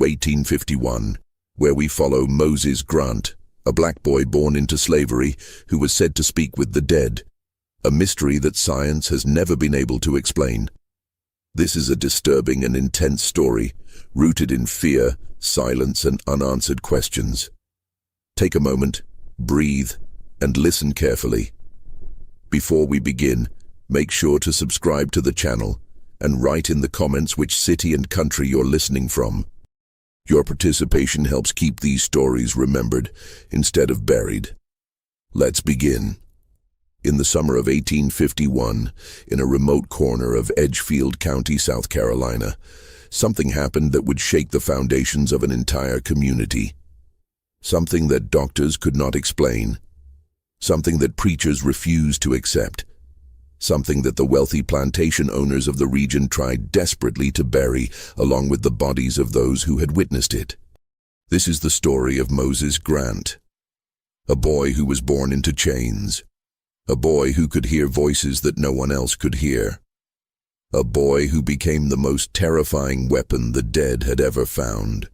1851, where we follow Moses Grant, a black boy born into slavery who was said to speak with the dead, a mystery that science has never been able to explain. This is a disturbing and intense story, rooted in fear, silence, and unanswered questions. Take a moment, breathe, and listen carefully. Before we begin, make sure to subscribe to the channel and write in the comments which city and country you're listening from. Your participation helps keep these stories remembered instead of buried. Let's begin. In the summer of 1851, in a remote corner of Edgefield County, South Carolina, something happened that would shake the foundations of an entire community. Something that doctors could not explain. Something that preachers refused to accept. Something that the wealthy plantation owners of the region tried desperately to bury, along with the bodies of those who had witnessed it. This is the story of Moses Grant, a boy who was born into chains, a boy who could hear voices that no one else could hear, a boy who became the most terrifying weapon the dead had ever found.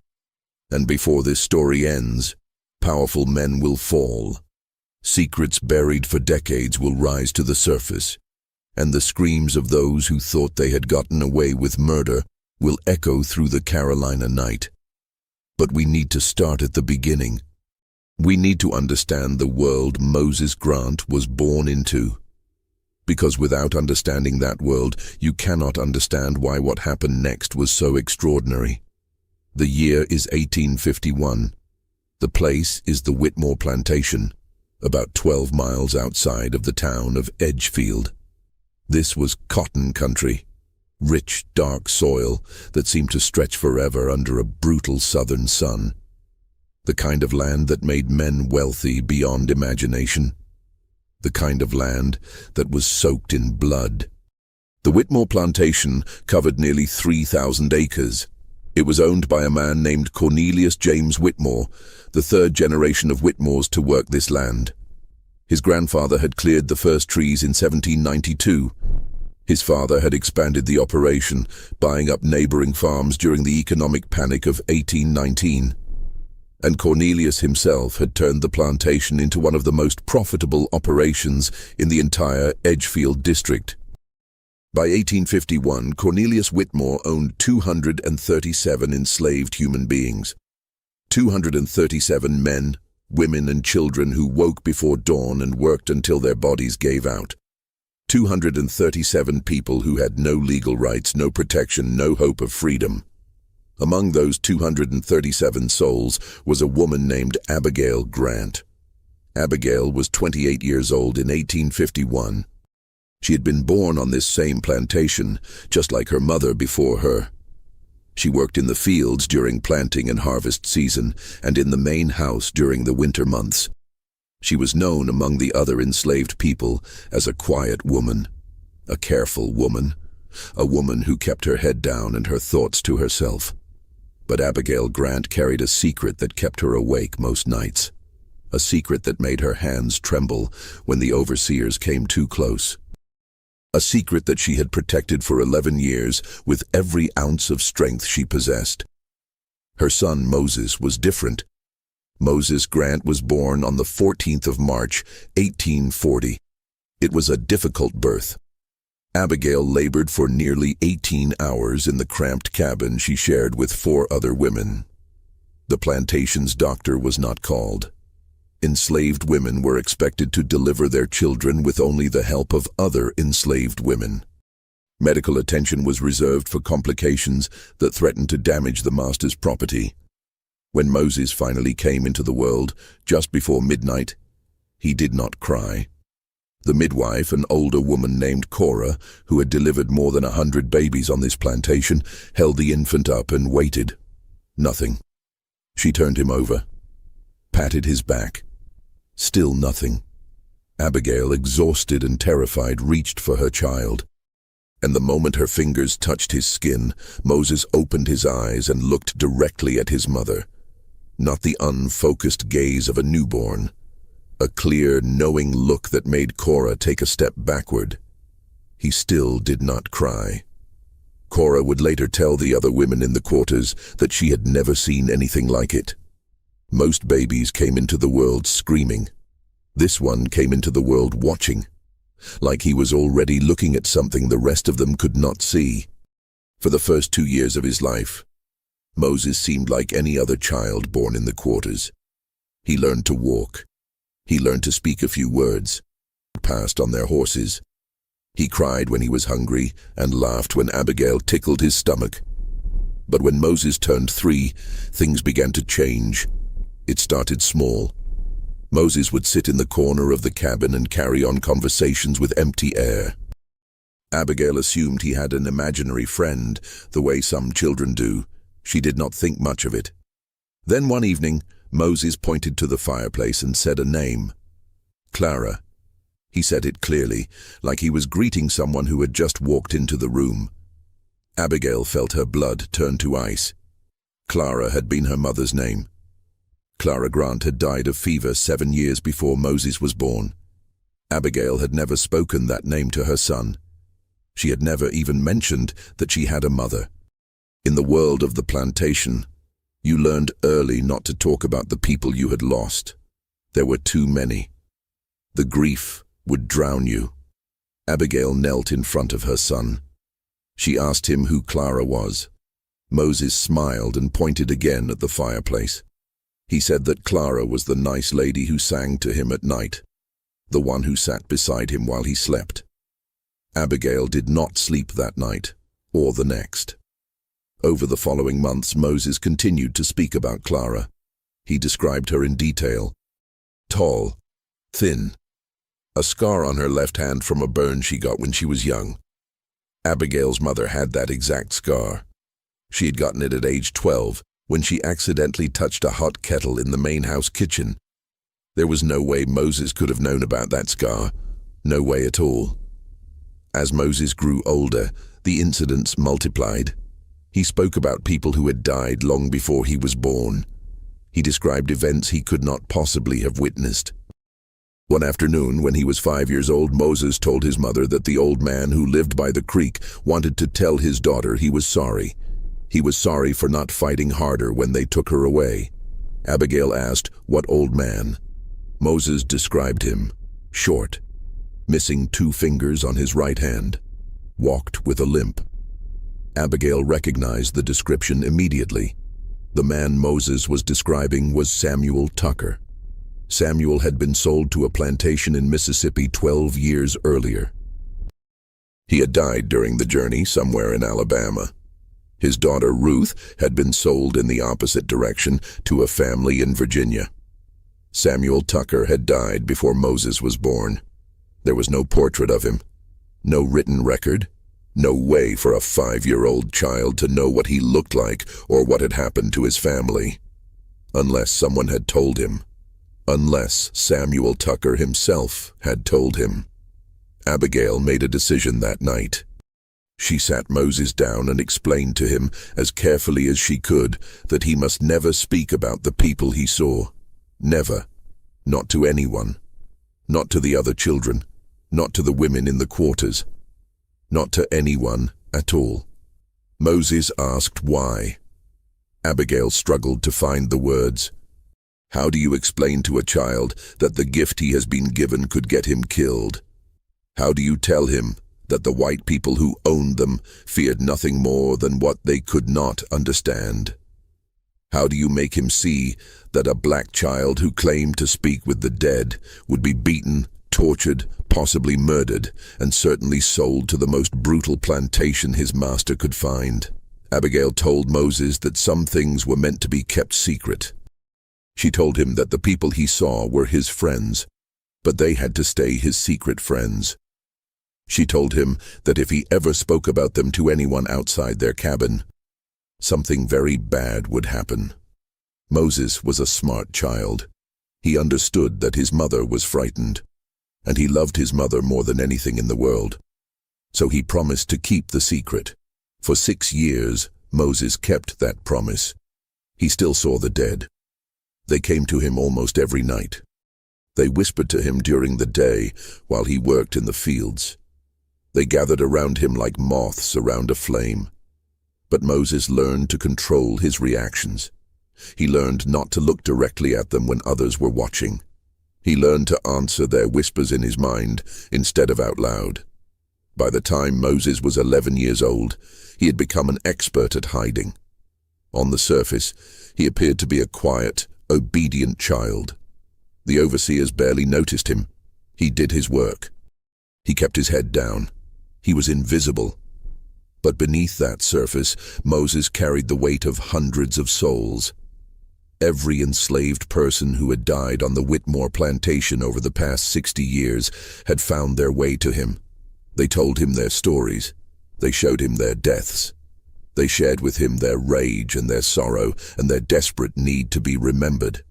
And before this story ends, powerful men will fall. Secrets buried for decades will rise to the surface, and the screams of those who thought they had gotten away with murder will echo through the Carolina night. But we need to start at the beginning. We need to understand the world Moses Grant was born into. Because without understanding that world, you cannot understand why what happened next was so extraordinary. The year is 1851. The place is the Whitmore Plantation, about 12 miles outside of the town of Edgefield. This was cotton country, rich, dark soil that seemed to stretch forever under a brutal southern sun. The kind of land that made men wealthy beyond imagination. The kind of land that was soaked in blood. The Whitmore Plantation covered nearly 3,000 acres. It was owned by a man named Cornelius James Whitmore, the third generation of Whitmores to work this land. His grandfather had cleared the first trees in 1792. His father had expanded the operation, buying up neighboring farms during the economic panic of 1819. And Cornelius himself had turned the plantation into one of the most profitable operations in the entire Edgefield district. By 1851, Cornelius Whitmore owned 237 enslaved human beings. 237 men, women, and children who woke before dawn and worked until their bodies gave out. 237 people who had no legal rights, no protection, no hope of freedom. Among those 237 souls was a woman named Abigail Grant. Abigail was 28 years old in 1851. She had been born on this same plantation, just like her mother before her. She worked in the fields during planting and harvest season, and in the main house during the winter months. She was known among the other enslaved people as a quiet woman, a careful woman, a woman who kept her head down and her thoughts to herself. But Abigail Grant carried a secret that kept her awake most nights, a secret that made her hands tremble when the overseers came too close. A secret that she had protected for 11 years with every ounce of strength she possessed. Her son Moses was different. Moses Grant was born on the 14th of March, 1840. It was a difficult birth. Abigail labored for nearly 18 hours in the cramped cabin she shared with 4 other women. The plantation's doctor was not called. Enslaved women were expected to deliver their children with only the help of other enslaved women. Medical attention was reserved for complications that threatened to damage the master's property. When Moses finally came into the world, just before midnight, he did not cry. The midwife, an older woman named Cora, who had delivered more than 100 babies on this plantation, held the infant up and waited. Nothing. She turned him over, patted his back. Still nothing. Abigail, exhausted and terrified, reached for her child. And the moment her fingers touched his skin, Moses opened his eyes and looked directly at his mother. Not the unfocused gaze of a newborn. A clear, knowing look that made Cora take a step backward. He still did not cry. Cora would later tell the other women in the quarters that she had never seen anything like it. Most babies came into the world screaming. This one came into the world watching, like he was already looking at something the rest of them could not see. For the first 2 years of his life, Moses seemed like any other child born in the quarters. He learned to walk. He learned to speak a few words, passed on their horses. He cried when he was hungry and laughed when Abigail tickled his stomach. But when Moses turned 3, things began to change. It started small. Moses would sit in the corner of the cabin and carry on conversations with empty air. Abigail assumed he had an imaginary friend, the way some children do. She did not think much of it. Then one evening, Moses pointed to the fireplace and said a name. Clara. He said it clearly, like he was greeting someone who had just walked into the room. Abigail felt her blood turn to ice. Clara had been her mother's name. Clara Grant had died of fever 7 years before Moses was born. Abigail had never spoken that name to her son. She had never even mentioned that she had a mother. In the world of the plantation, you learned early not to talk about the people you had lost. There were too many. The grief would drown you. Abigail knelt in front of her son. She asked him who Clara was. Moses smiled and pointed again at the fireplace. He said that Clara was the nice lady who sang to him at night, the one who sat beside him while he slept. Abigail did not sleep that night, or the next. Over the following months, Moses continued to speak about Clara. He described her in detail. Tall, thin, a scar on her left hand from a burn she got when she was young. Abigail's mother had that exact scar. She had gotten it at age 12, when she accidentally touched a hot kettle in the main house kitchen. There was no way Moses could have known about that scar. No way at all. As Moses grew older, the incidents multiplied. He spoke about people who had died long before he was born. He described events he could not possibly have witnessed. One afternoon, when he was 5 years old, Moses told his mother that the old man who lived by the creek wanted to tell his daughter he was sorry. He was sorry for not fighting harder when they took her away. Abigail asked, "What old man?" Moses described him. Short, missing 2 fingers on his right hand, walked with a limp. Abigail recognized the description immediately. The man Moses was describing was Samuel Tucker. Samuel had been sold to a plantation in Mississippi 12 years earlier. He had died during the journey somewhere in Alabama. His daughter Ruth had been sold in the opposite direction to a family in Virginia. Samuel Tucker had died before Moses was born. There was no portrait of him, no written record, no way for a 5-year-old child to know what he looked like or what had happened to his family. Unless someone had told him. Unless Samuel Tucker himself had told him. Abigail made a decision that night. She sat Moses down and explained to him as carefully as she could that he must never speak about the people he saw. Never. Not to anyone. Not to the other children. Not to the women in the quarters. Not to anyone at all. Moses asked why. Abigail struggled to find the words. How do you explain to a child that the gift he has been given could get him killed? How do you tell him that the white people who owned them feared nothing more than what they could not understand? How do you make him see that a black child who claimed to speak with the dead would be beaten, tortured, possibly murdered, and certainly sold to the most brutal plantation his master could find? Abigail told Moses that some things were meant to be kept secret. She told him that the people he saw were his friends, but they had to stay his secret friends. She told him that if he ever spoke about them to anyone outside their cabin, something very bad would happen. Moses was a smart child. He understood that his mother was frightened, and he loved his mother more than anything in the world. So he promised to keep the secret. For 6 years, Moses kept that promise. He still saw the dead. They came to him almost every night. They whispered to him during the day while he worked in the fields. They gathered around him like moths around a flame. But Moses learned to control his reactions. He learned not to look directly at them when others were watching. He learned to answer their whispers in his mind instead of out loud. By the time Moses was 11 years old, he had become an expert at hiding. On the surface, he appeared to be a quiet, obedient child. The overseers barely noticed him. He did his work. He kept his head down. He was invisible. But beneath that surface, Moses carried the weight of hundreds of souls. Every enslaved person who had died on the Whitmore plantation over the past 60 years had found their way to him. They told him their stories. They showed him their deaths. They shared with him their rage and their sorrow and their desperate need to be remembered.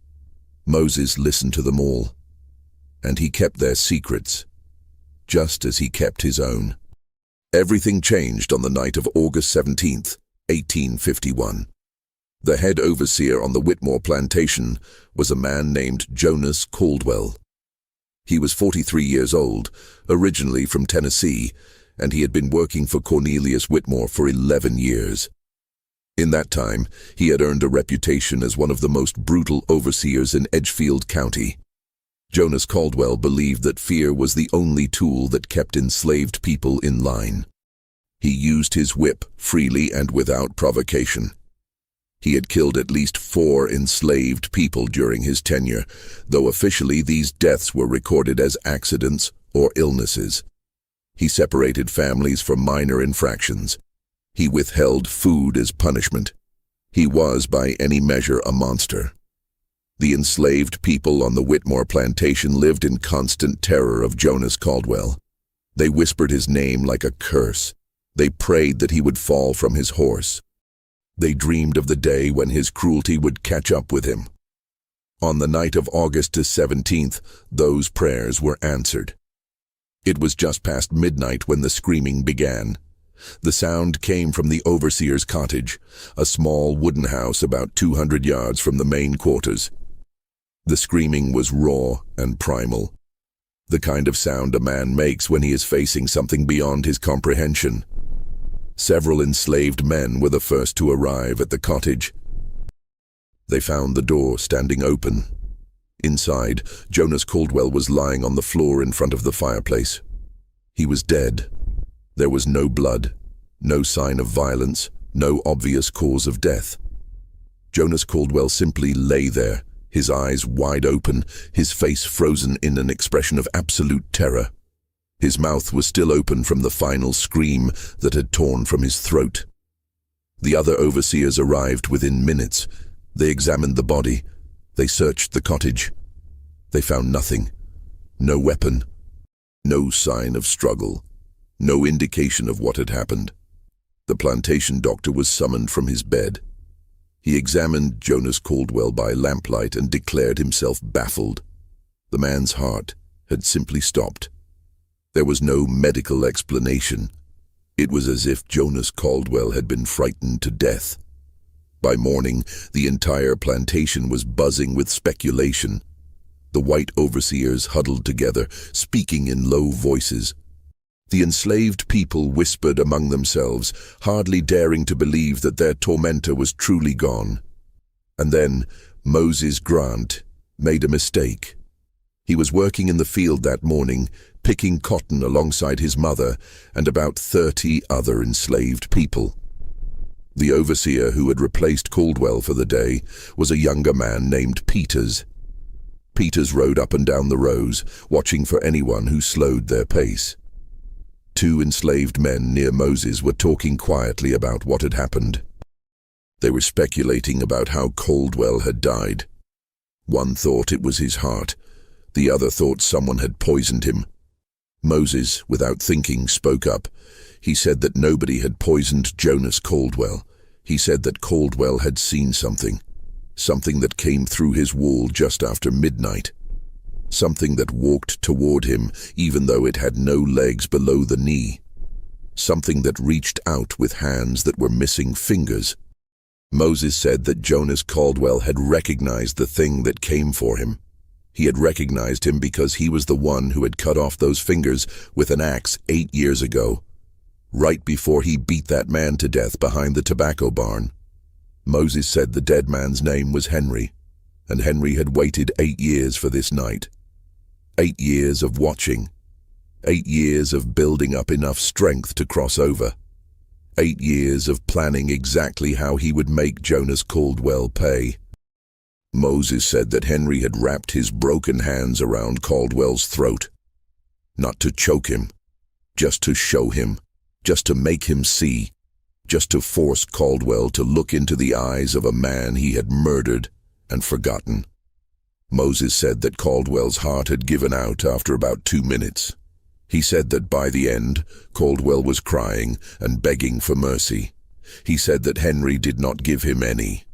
Moses listened to them all, and he kept their secrets, just as he kept his own. Everything changed on the night of August 17th, 1851. The head overseer on the Whitmore plantation was a man named Jonas Caldwell. He was 43 years old, originally from Tennessee, and he had been working for Cornelius Whitmore for 11 years. In that time, he had earned a reputation as one of the most brutal overseers in Edgefield County. Jonas Caldwell believed that fear was the only tool that kept enslaved people in line. He used his whip freely and without provocation. He had killed at least 4 enslaved people during his tenure, though officially these deaths were recorded as accidents or illnesses. He separated families for minor infractions. He withheld food as punishment. He was, by any measure, a monster. The enslaved people on the Whitmore plantation lived in constant terror of Jonas Caldwell. They whispered his name like a curse. They prayed that he would fall from his horse. They dreamed of the day when his cruelty would catch up with him. On the night of August 17th, those prayers were answered. It was just past midnight when the screaming began. The sound came from the overseer's cottage, a small wooden house about 200 yards from the main quarters. The screaming was raw and primal, the kind of sound a man makes when he is facing something beyond his comprehension. Several enslaved men were the first to arrive at the cottage. They found the door standing open. Inside, Jonas Caldwell was lying on the floor in front of the fireplace. He was dead. There was no blood, no sign of violence, no obvious cause of death. Jonas Caldwell simply lay there, his eyes wide open, his face frozen in an expression of absolute terror. His mouth was still open from the final scream that had torn from his throat. The other overseers arrived within minutes. They examined the body. They searched the cottage. They found nothing. No weapon. No sign of struggle. No indication of what had happened. The plantation doctor was summoned from his bed. He examined Jonas Caldwell by lamplight and declared himself baffled. The man's heart had simply stopped. There was no medical explanation. It was as if Jonas Caldwell had been frightened to death. By morning, the entire plantation was buzzing with speculation. The white overseers huddled together, speaking in low voices. The enslaved people whispered among themselves, hardly daring to believe that their tormentor was truly gone. And then Moses Grant made a mistake. He was working in the field that morning, picking cotton alongside his mother and about 30 other enslaved people. The overseer who had replaced Caldwell for the day was a younger man named Peters. Peters rode up and down the rows, watching for anyone who slowed their pace. 2 enslaved men near Moses were talking quietly about what had happened. They were speculating about how Caldwell had died. One thought it was his heart. The other thought someone had poisoned him. Moses, without thinking, spoke up. He said that nobody had poisoned Jonas Caldwell. He said that Caldwell had seen something that came through his wall just after midnight. Something that walked toward him even though it had no legs below the knee. Something that reached out with hands that were missing fingers. Moses said that Jonas Caldwell had recognized the thing that came for him. He had recognized him because he was the one who had cut off those fingers with an axe 8 years ago. right before he beat that man to death behind the tobacco barn. Moses said the dead man's name was Henry, and Henry had waited 8 years for this night. 8 years of watching. 8 years of building up enough strength to cross over. 8 years of planning exactly how he would make Jonas Caldwell pay. Moses said that Henry had wrapped his broken hands around Caldwell's throat. Not to choke him, just to show him, just to make him see, just to force Caldwell to look into the eyes of a man he had murdered and forgotten. Moses said that Caldwell's heart had given out after about 2 minutes. He said that by the end, Caldwell was crying and begging for mercy. He said that Henry did not give him any.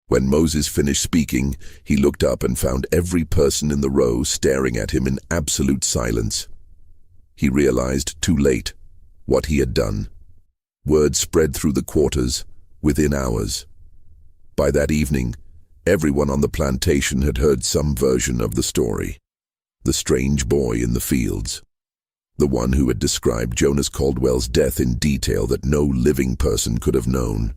When Moses finished speaking, he looked up and found every person in the row staring at him in absolute silence. He realized too late what he had done. Word spread through the quarters within hours. By that evening, everyone on the plantation had heard some version of the story. The strange boy in the fields. The one who had described Jonas Caldwell's death in detail that no living person could have known.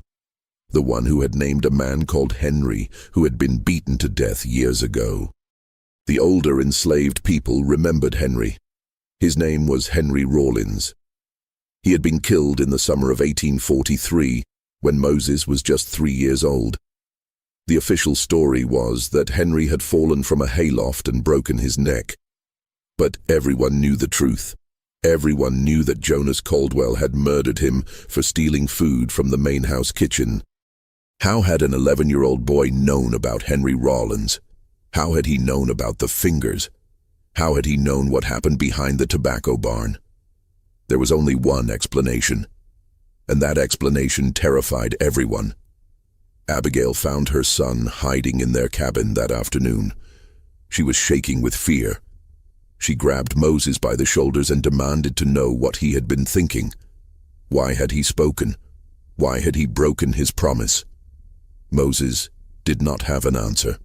The one who had named a man called Henry who had been beaten to death years ago. The older enslaved people remembered Henry. His name was Henry Rawlins. He had been killed in the summer of 1843 when Moses was just 3 years old. The official story was that Henry had fallen from a hayloft and broken his neck. But everyone knew the truth. Everyone knew that Jonas Caldwell had murdered him for stealing food from the main house kitchen. How had an 11-year-old boy known about Henry Rawlins? How had he known about the fingers? How had he known what happened behind the tobacco barn? There was only one explanation, and that explanation terrified everyone. Abigail found her son hiding in their cabin that afternoon. She was shaking with fear. She grabbed Moses by the shoulders and demanded to know what he had been thinking. Why had he spoken? Why had he broken his promise? Moses did not have an answer.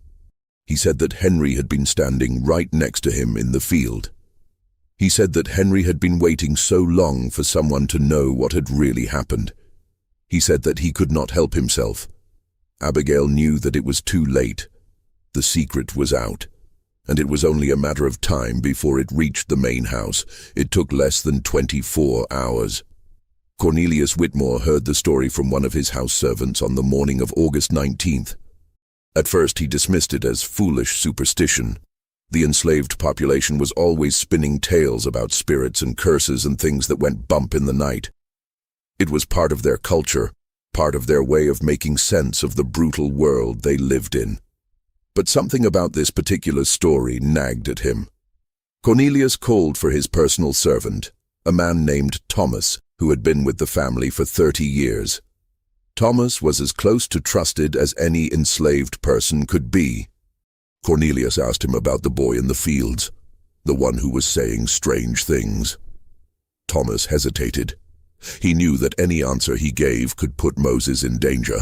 He said that Henry had been standing right next to him in the field. He said that Henry had been waiting so long for someone to know what had really happened. He said that he could not help himself. Abigail knew that it was too late. The secret was out, and it was only a matter of time before it reached the main house. It took less than 24 hours. Cornelius Whitmore heard the story from one of his house servants on the morning of August 19th. At first he dismissed it as foolish superstition. The enslaved population was always spinning tales about spirits and curses and things that went bump in the night. It was part of their culture, part of their way of making sense of the brutal world they lived in. But something about this particular story nagged at him. Cornelius called for his personal servant, a man named Thomas, who had been with the family for 30 years. Thomas was as close to trusted as any enslaved person could be. Cornelius asked him about the boy in the fields, the one who was saying strange things. Thomas hesitated. He knew that any answer he gave could put Moses in danger,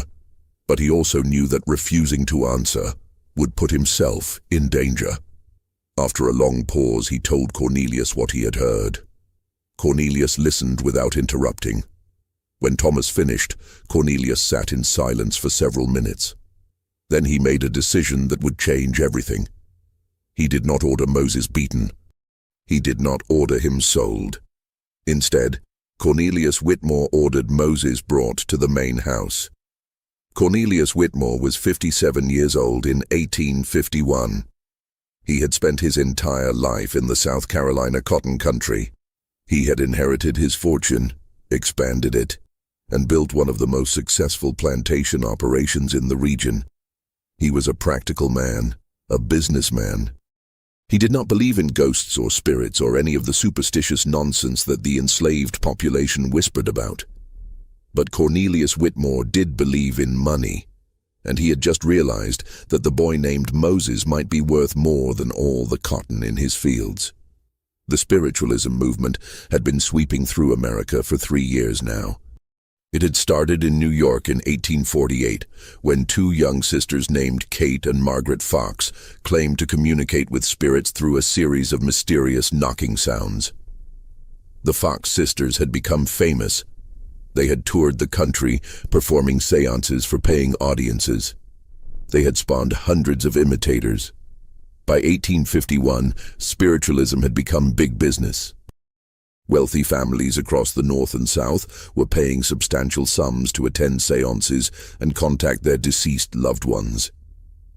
but he also knew that refusing to answer would put himself in danger. After a long pause, he told Cornelius what he had heard. Cornelius listened without interrupting. When Thomas finished, Cornelius sat in silence for several minutes. Then he made a decision that would change everything. He did not order Moses beaten. He did not order him sold. Instead, Cornelius Whitmore ordered Moses brought to the main house. Cornelius Whitmore was 57 years old in 1851. He had spent his entire life in the South Carolina cotton country. He had inherited his fortune, expanded it, and built one of the most successful plantation operations in the region. He was a practical man, a businessman. He did not believe in ghosts or spirits or any of the superstitious nonsense that the enslaved population whispered about. But Cornelius Whitmore did believe in money, and he had just realized that the boy named Moses might be worth more than all the cotton in his fields. The spiritualism movement had been sweeping through America for 3 years now. It had started in New York in 1848, when 2 young sisters named Kate and Margaret Fox claimed to communicate with spirits through a series of mysterious knocking sounds. The Fox sisters had become famous, They had toured the country, performing seances for paying audiences. They had spawned hundreds of imitators. By 1851, spiritualism had become big business. Wealthy families across the North and South were paying substantial sums to attend seances and contact their deceased loved ones.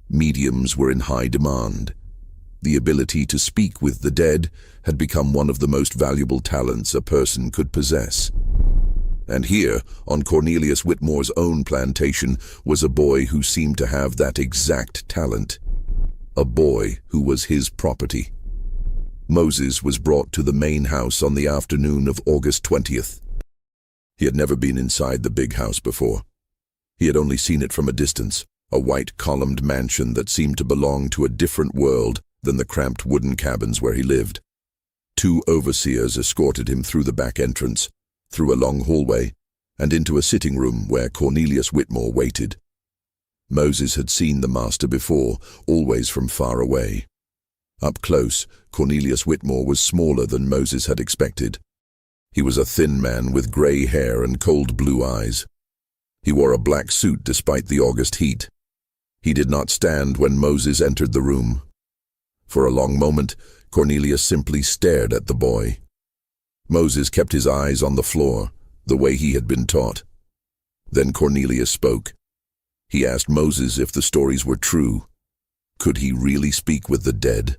Mediums were in high demand. The ability to speak with the dead had become one of the most valuable talents a person could possess. And here, on Cornelius Whitmore's own plantation, was a boy who seemed to have that exact talent. A boy who was his property. Moses was brought to the main house on the afternoon of August 20th. He had never been inside the big house before. He had only seen it from a distance, a white columned mansion that seemed to belong to a different world than the cramped wooden cabins where he lived. 2 overseers escorted him through the back entrance, through a long hallway, and into a sitting room where Cornelius Whitmore waited. Moses had seen the master before, always from far away. Up close, Cornelius Whitmore was smaller than Moses had expected. He was a thin man with gray hair and cold blue eyes. He wore a black suit despite the August heat. He did not stand when Moses entered the room. For a long moment, Cornelius simply stared at the boy. Moses kept his eyes on the floor, the way he had been taught. Then Cornelius spoke. He asked Moses if the stories were true. Could he really speak with the dead?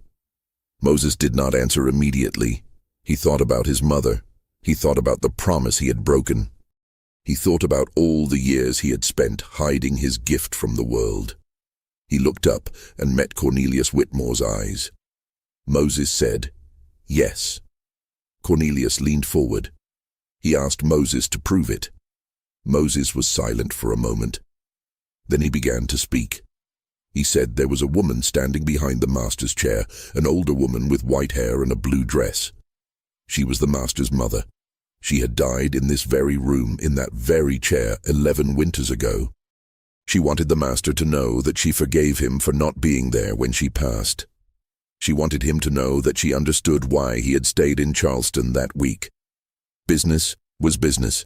Moses did not answer immediately. He thought about his mother. He thought about the promise he had broken. He thought about all the years he had spent hiding his gift from the world. He looked up and met Cornelius Whitmore's eyes. Moses said, "Yes." Cornelius leaned forward. He asked Moses to prove it. Moses was silent for a moment. Then he began to speak. He said there was a woman standing behind the master's chair, an older woman with white hair and a blue dress. She was the master's mother. She had died in this very room, in that very chair, 11 winters ago. She wanted the master to know that she forgave him for not being there when she passed. She wanted him to know that she understood why he had stayed in Charleston that week. Business was business.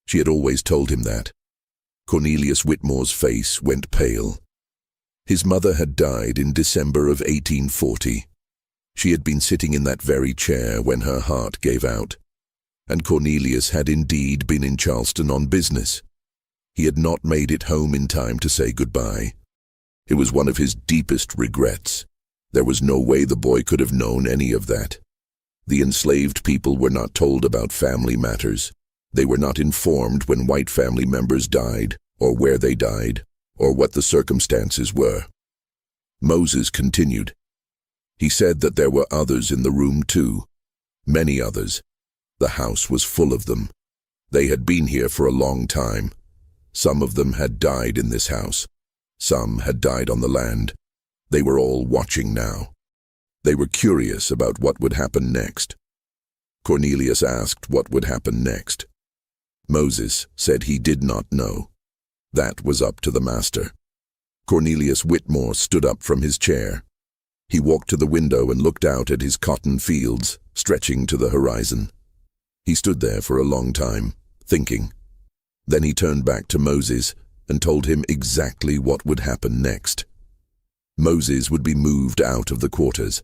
She had always told him that. Cornelius Whitmore's face went pale. His mother had died in December of 1840. She had been sitting in that very chair when her heart gave out. And Cornelius had indeed been in Charleston on business. He had not made it home in time to say goodbye. It was one of his deepest regrets. There was no way the boy could have known any of that. The enslaved people were not told about family matters. They were not informed when white family members died, or where they died, or what the circumstances were. Moses continued. He said that there were others in the room too. Many others. The house was full of them. They had been here for a long time. Some of them had died in this house. Some had died on the land. They were all watching now. They were curious about what would happen next. Cornelius asked what would happen next. Moses said he did not know. That was up to the master. Cornelius Whitmore stood up from his chair. He walked to the window and looked out at his cotton fields, stretching to the horizon. He stood there for a long time, thinking. Then he turned back to Moses and told him exactly what would happen next. Moses would be moved out of the quarters.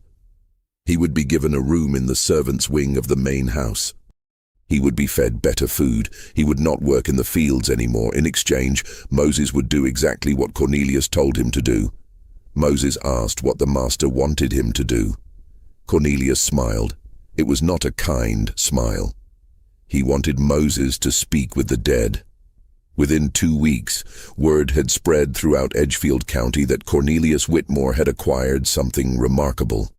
He would be given a room in the servants' wing of the main house. He would be fed better food. He would not work in the fields anymore. In exchange, Moses would do exactly what Cornelius told him to do. Moses asked what the master wanted him to do. Cornelius smiled. It was not a kind smile. He wanted Moses to speak with the dead. Within 2 weeks, word had spread throughout Edgefield County that Cornelius Whitmore had acquired something remarkable.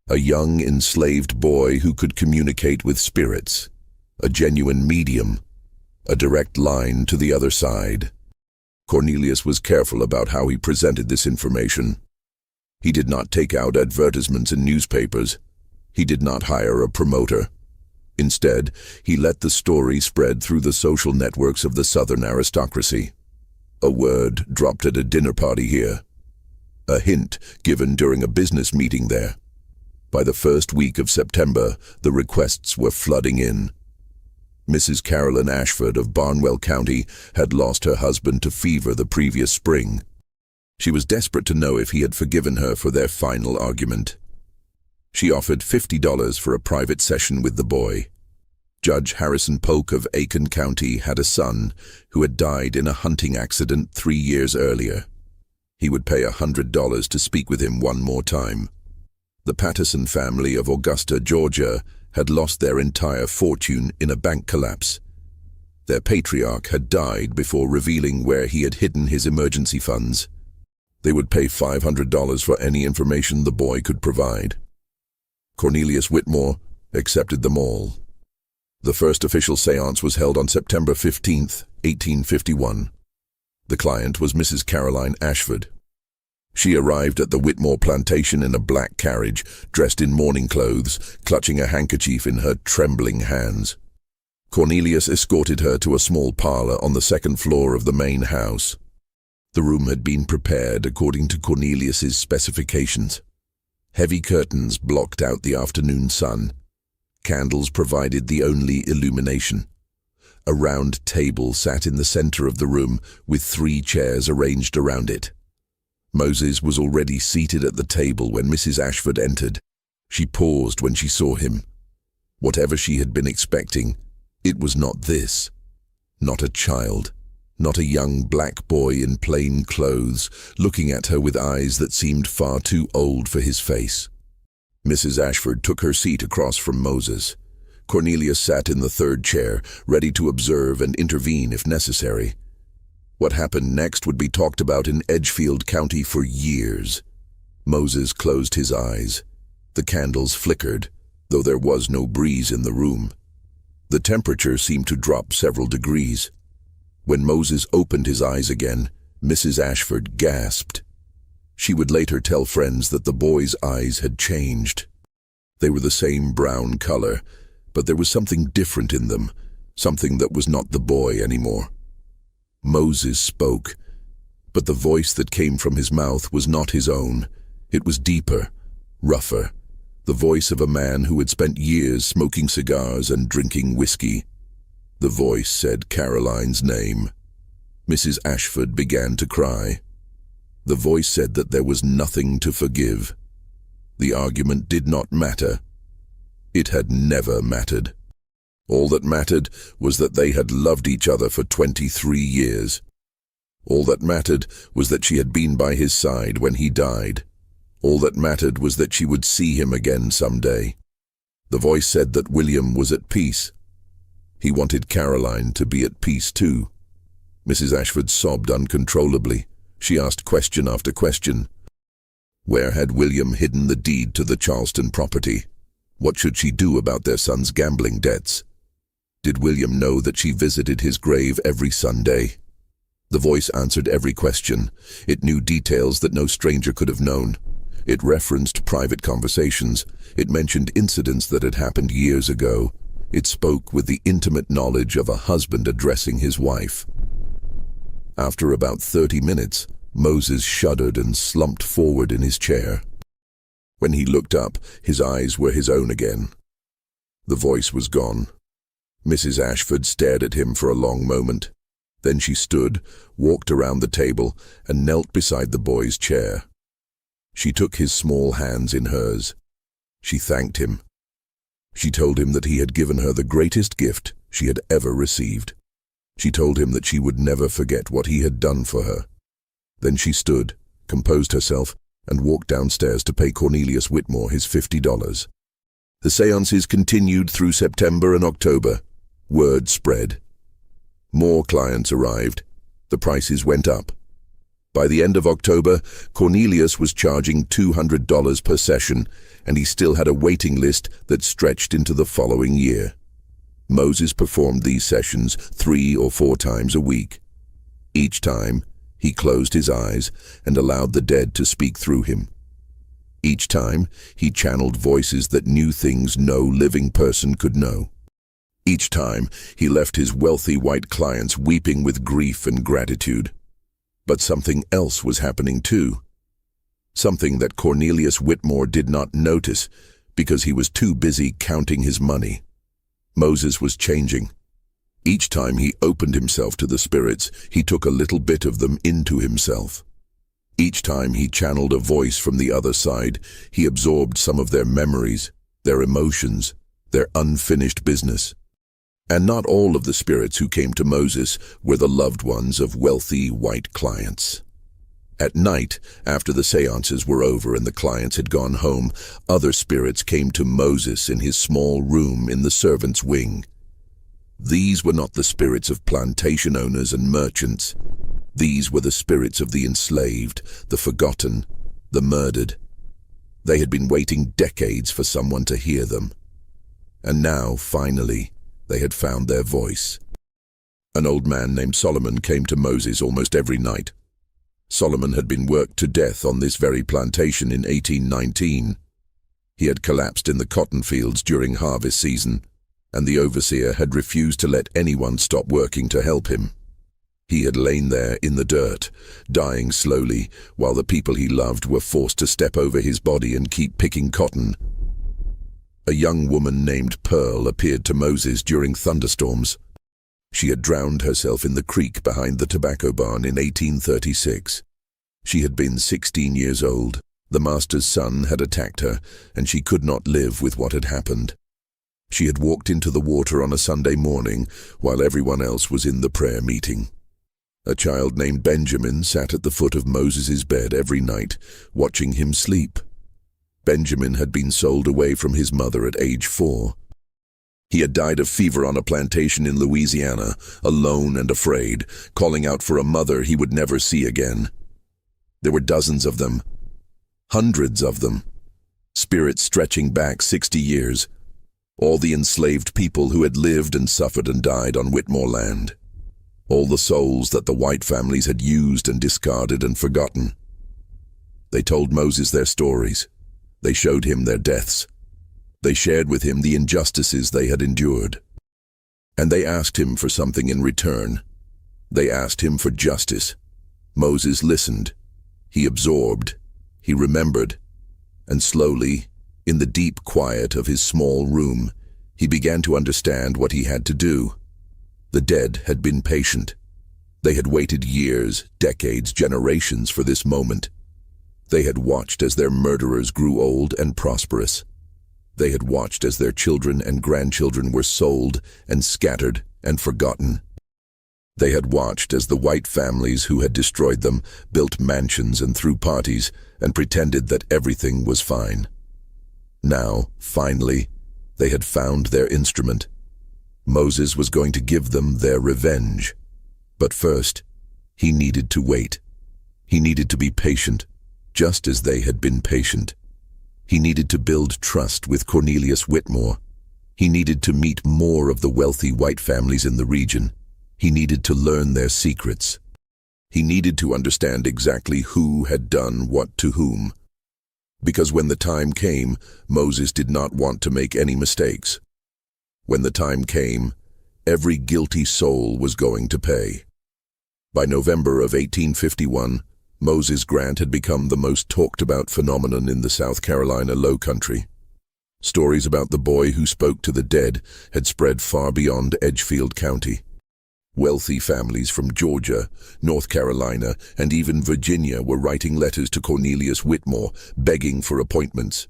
A young enslaved boy who could communicate with spirits. A genuine medium. A direct line to the other side. Cornelius was careful about how he presented this information. He did not take out advertisements in newspapers. He did not hire a promoter. Instead, he let the story spread through the social networks of the Southern aristocracy. A word dropped at a dinner party here. A hint given during a business meeting there. By the first week of September, the requests were flooding in. Mrs. Carolyn Ashford of Barnwell County had lost her husband to fever the previous spring. She was desperate to know if he had forgiven her for their final argument. She offered $50 for a private session with the boy. Judge Harrison Polk of Aiken County had a son who had died in a hunting accident 3 years earlier. He would pay $100 to speak with him one more time. The Patterson family of Augusta, Georgia, had lost their entire fortune in a bank collapse. Their patriarch had died before revealing where he had hidden his emergency funds. They would pay $500 for any information the boy could provide. Cornelius Whitmore accepted them all. The first official séance was held on September 15, 1851. The client was Mrs. Caroline Ashford. She arrived at the Whitmore plantation in a black carriage, dressed in mourning clothes, clutching a handkerchief in her trembling hands. Cornelius escorted her to a small parlor on the second floor of the main house. The room had been prepared according to Cornelius's specifications. Heavy curtains blocked out the afternoon sun. Candles provided the only illumination. A round table sat in the center of the room with 3 chairs arranged around it. Moses was already seated at the table when Mrs. Ashford entered. She paused when she saw him. Whatever she had been expecting, it was not this. Not a child, not a young black boy in plain clothes, looking at her with eyes that seemed far too old for his face. Mrs. Ashford took her seat across from Moses. Cornelius sat in the 3rd chair, ready to observe and intervene if necessary. What happened next would be talked about in Edgefield County for years. Moses closed his eyes. The candles flickered, though there was no breeze in the room. The temperature seemed to drop several degrees. When Moses opened his eyes again, Mrs. Ashford gasped. She would later tell friends that the boy's eyes had changed. They were the same brown color, but there was something different in them, something that was not the boy anymore. Moses spoke, but the voice that came from his mouth was not his own. It was deeper, rougher, the voice of a man who had spent years smoking cigars and drinking whiskey. The voice said Caroline's name. Mrs. Ashford began to cry. The voice said that there was nothing to forgive. The argument did not matter. It had never mattered. All that mattered was that they had loved each other for 23 years. All that mattered was that she had been by his side when he died. All that mattered was that she would see him again someday. The voice said that William was at peace. He wanted Caroline to be at peace too. Mrs. Ashford sobbed uncontrollably. She asked question after question. Where had William hidden the deed to the Charleston property? What should she do about their son's gambling debts? Did William know that she visited his grave every Sunday? The voice answered every question. It knew details that no stranger could have known. It referenced private conversations. It mentioned incidents that had happened years ago. It spoke with the intimate knowledge of a husband addressing his wife. After about 30 minutes, Moses shuddered and slumped forward in his chair. When he looked up, his eyes were his own again. The voice was gone. Mrs. Ashford stared at him for a long moment. Then she stood, walked around the table, and knelt beside the boy's chair. She took his small hands in hers. She thanked him. She told him that he had given her the greatest gift she had ever received. She told him that she would never forget what he had done for her. Then she stood, composed herself, and walked downstairs to pay Cornelius Whitmore his $50. The séances continued through September and October. Word spread. More clients arrived. The prices went up. By the end of October, Cornelius was charging $200 per session, and he still had a waiting list that stretched into the following year. Moses performed these sessions 3 or 4 times a week. Each time, he closed his eyes and allowed the dead to speak through him. Each time, he channeled voices that knew things no living person could know. Each time, he left his wealthy white clients weeping with grief and gratitude. But something else was happening too. Something that Cornelius Whitmore did not notice because he was too busy counting his money. Moses was changing. Each time he opened himself to the spirits, he took a little bit of them into himself. Each time he channeled a voice from the other side, he absorbed some of their memories, their emotions, their unfinished business. And not all of the spirits who came to Moses were the loved ones of wealthy white clients. At night, after the seances were over and the clients had gone home, other spirits came to Moses in his small room in the servants' wing. These were not the spirits of plantation owners and merchants. These were the spirits of the enslaved, the forgotten, the murdered. They had been waiting decades for someone to hear them. And now, finally, they had found their voice. An old man named Solomon came to Moses almost every night. Solomon had been worked to death on this very plantation in 1819. He had collapsed in the cotton fields during harvest season, and the overseer had refused to let anyone stop working to help him. He had lain there in the dirt, dying slowly, while the people he loved were forced to step over his body and keep picking cotton. A young woman named Pearl appeared to Moses during thunderstorms. She had drowned herself in the creek behind the tobacco barn in 1836. She had been 16 years old. The master's son had attacked her, and she could not live with what had happened. She had walked into the water on a Sunday morning while everyone else was in the prayer meeting. A child named Benjamin sat at the foot of Moses's bed every night, watching him sleep. Benjamin had been sold away from his mother at age 4. He had died of fever on a plantation in Louisiana, alone and afraid, calling out for a mother he would never see again. There were dozens of them, hundreds of them, spirits stretching back 60 years, all the enslaved people who had lived and suffered and died on Whitmore land, all the souls that the white families had used and discarded and forgotten. They told Moses their stories. They showed him their deaths. They shared with him the injustices they had endured. And they asked him for something in return. They asked him for justice. Moses listened. He absorbed. He remembered. And slowly, in the deep quiet of his small room, he began to understand what he had to do. The dead had been patient. They had waited years, decades, generations for this moment. They had watched as their murderers grew old and prosperous. They had watched as their children and grandchildren were sold and scattered and forgotten. They had watched as the white families who had destroyed them built mansions and threw parties and pretended that everything was fine. Now, finally, they had found their instrument. Moses was going to give them their revenge. But first, he needed to wait. He needed to be patient, just as they had been patient. He needed to build trust with Cornelius Whitmore. He needed to meet more of the wealthy white families in the region. He needed to learn their secrets. He needed to understand exactly who had done what to whom. Because when the time came, Moses did not want to make any mistakes. When the time came, every guilty soul was going to pay. By November of 1851, Moses Grant had become the most talked-about phenomenon in the South Carolina Low Country. Stories about the boy who spoke to the dead had spread far beyond Edgefield County. Wealthy families from Georgia, North Carolina, and even Virginia were writing letters to Cornelius Whitmore, begging for appointments.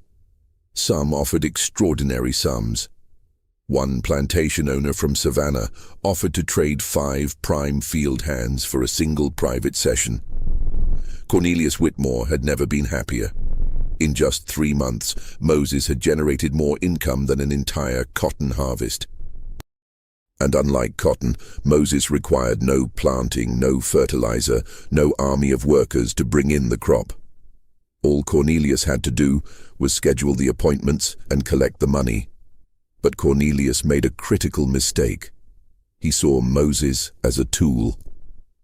Some offered extraordinary sums. One plantation owner from Savannah offered to trade 5 prime field hands for a single private session. Cornelius Whitmore had never been happier. In just 3 months, Moses had generated more income than an entire cotton harvest. And unlike cotton, Moses required no planting, no fertilizer, no army of workers to bring in the crop. All Cornelius had to do was schedule the appointments and collect the money. But Cornelius made a critical mistake. He saw Moses as a tool,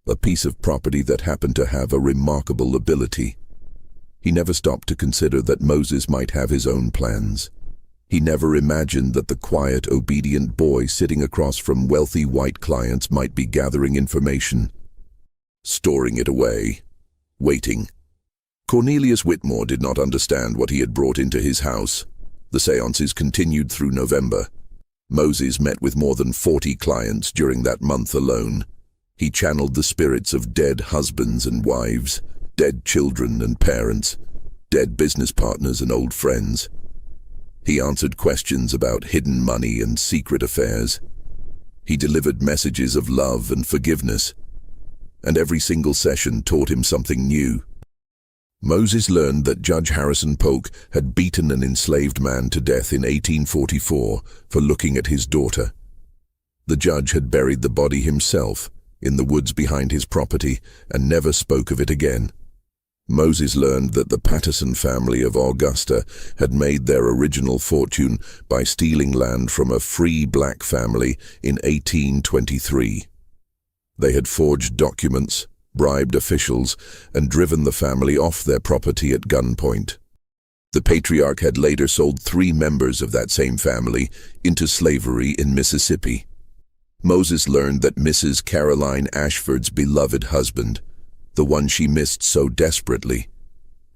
a piece of property that happened to have a remarkable ability. He never stopped to consider that Moses might have his own plans. He never imagined that the quiet, obedient boy sitting across from wealthy white clients might be gathering information, storing it away, waiting. Cornelius Whitmore did not understand what he had brought into his house. The seances continued through November. Moses met with more than 40 clients during that month alone. He channeled the spirits of dead husbands and wives, dead children and parents, dead business partners and old friends. He answered questions about hidden money and secret affairs. He delivered messages of love and forgiveness, and every single session taught him something new. Moses learned that Judge Harrison Polk had beaten an enslaved man to death in 1844 for looking at his daughter. The judge had buried the body himself in the woods behind his property and never spoke of it again. Moses learned that the Patterson family of Augusta had made their original fortune by stealing land from a free black family in 1823. They had forged documents, bribed officials, and driven the family off their property at gunpoint. The patriarch had later sold 3 members of that same family into slavery in Mississippi. Moses learned that Mrs. Caroline Ashford's beloved husband, the one she missed so desperately,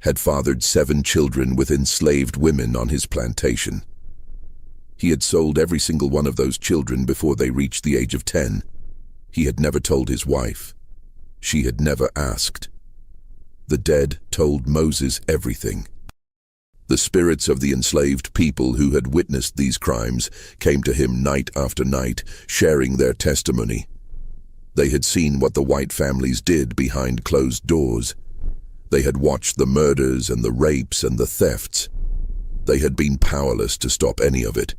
had fathered 7 children with enslaved women on his plantation. He had sold every single one of those children before they reached the age of 10. He had never told his wife. She had never asked. The dead told Moses everything. The spirits of the enslaved people who had witnessed these crimes came to him night after night, sharing their testimony. They had seen what the white families did behind closed doors. They had watched the murders and the rapes and the thefts. They had been powerless to stop any of it.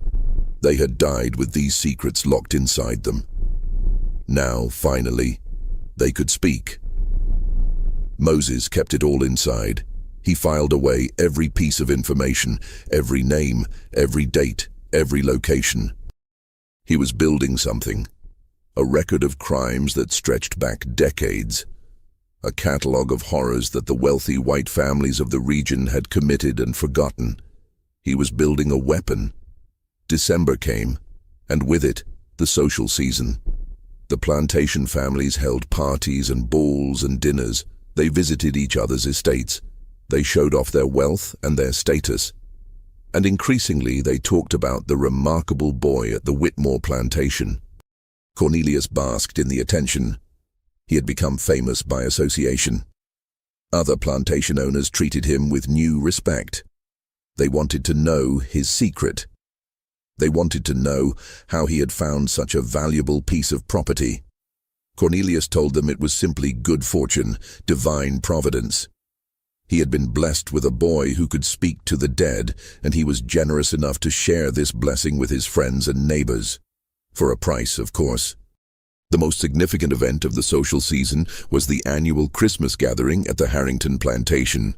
They had died with these secrets locked inside them. Now, finally, they could speak. Moses kept it all inside. He filed away every piece of information, every name, every date, every location. He was building something. A record of crimes that stretched back decades. A catalogue of horrors that the wealthy white families of the region had committed and forgotten. He was building a weapon. December came, and with it, the social season. The plantation families held parties and balls and dinners. They visited each other's estates. They showed off their wealth and their status. And increasingly they talked about the remarkable boy at the Whitmore plantation. Cornelius basked in the attention. He had become famous by association. Other plantation owners treated him with new respect. They wanted to know his secret. They wanted to know how he had found such a valuable piece of property. Cornelius told them it was simply good fortune, divine providence. He had been blessed with a boy who could speak to the dead, and he was generous enough to share this blessing with his friends and neighbors. For a price, of course. The most significant event of the social season was the annual Christmas gathering at the Harrington plantation.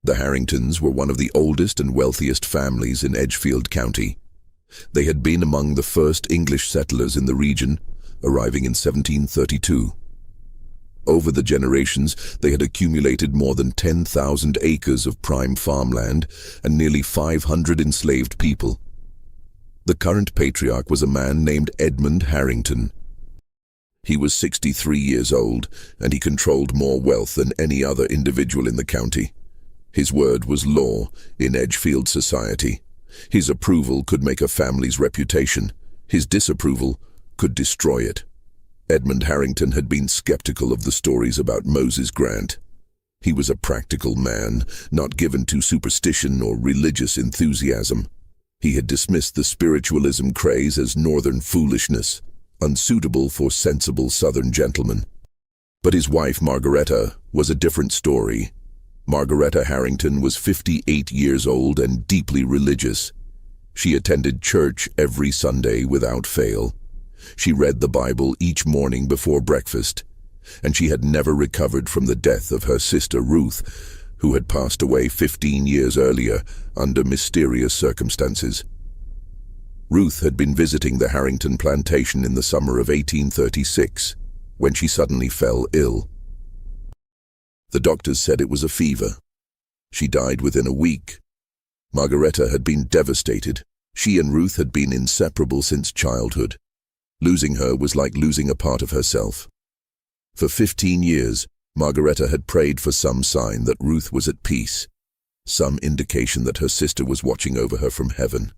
The Harringtons were one of the oldest and wealthiest families in Edgefield County. They had been among the first English settlers in the region, arriving in 1732. Over the generations, they had accumulated more than 10,000 acres of prime farmland and nearly 500 enslaved people. The current patriarch was a man named Edmund Harrington. He was 63 years old, and he controlled more wealth than any other individual in the county. His word was law in Edgefield society. His approval could make a family's reputation. His disapproval could destroy it. Edmund Harrington had been skeptical of the stories about Moses Grant. He was a practical man, not given to superstition or religious enthusiasm. He had dismissed the spiritualism craze as northern foolishness, unsuitable for sensible southern gentlemen. But his wife, Margaretta, was a different story. Margaretta Harrington was 58 years old and deeply religious. She attended church every Sunday without fail. She read the Bible each morning before breakfast, and she had never recovered from the death of her sister Ruth, who had passed away 15 years earlier under mysterious circumstances. Ruth had been visiting the Harrington plantation in the summer of 1836, when she suddenly fell ill. The doctors said it was a fever. She died within a week. Margaretta had been devastated. She and Ruth had been inseparable since childhood. Losing her was like losing a part of herself. For 15 years, Margaretta had prayed for some sign that Ruth was at peace, some indication that her sister was watching over her from heaven,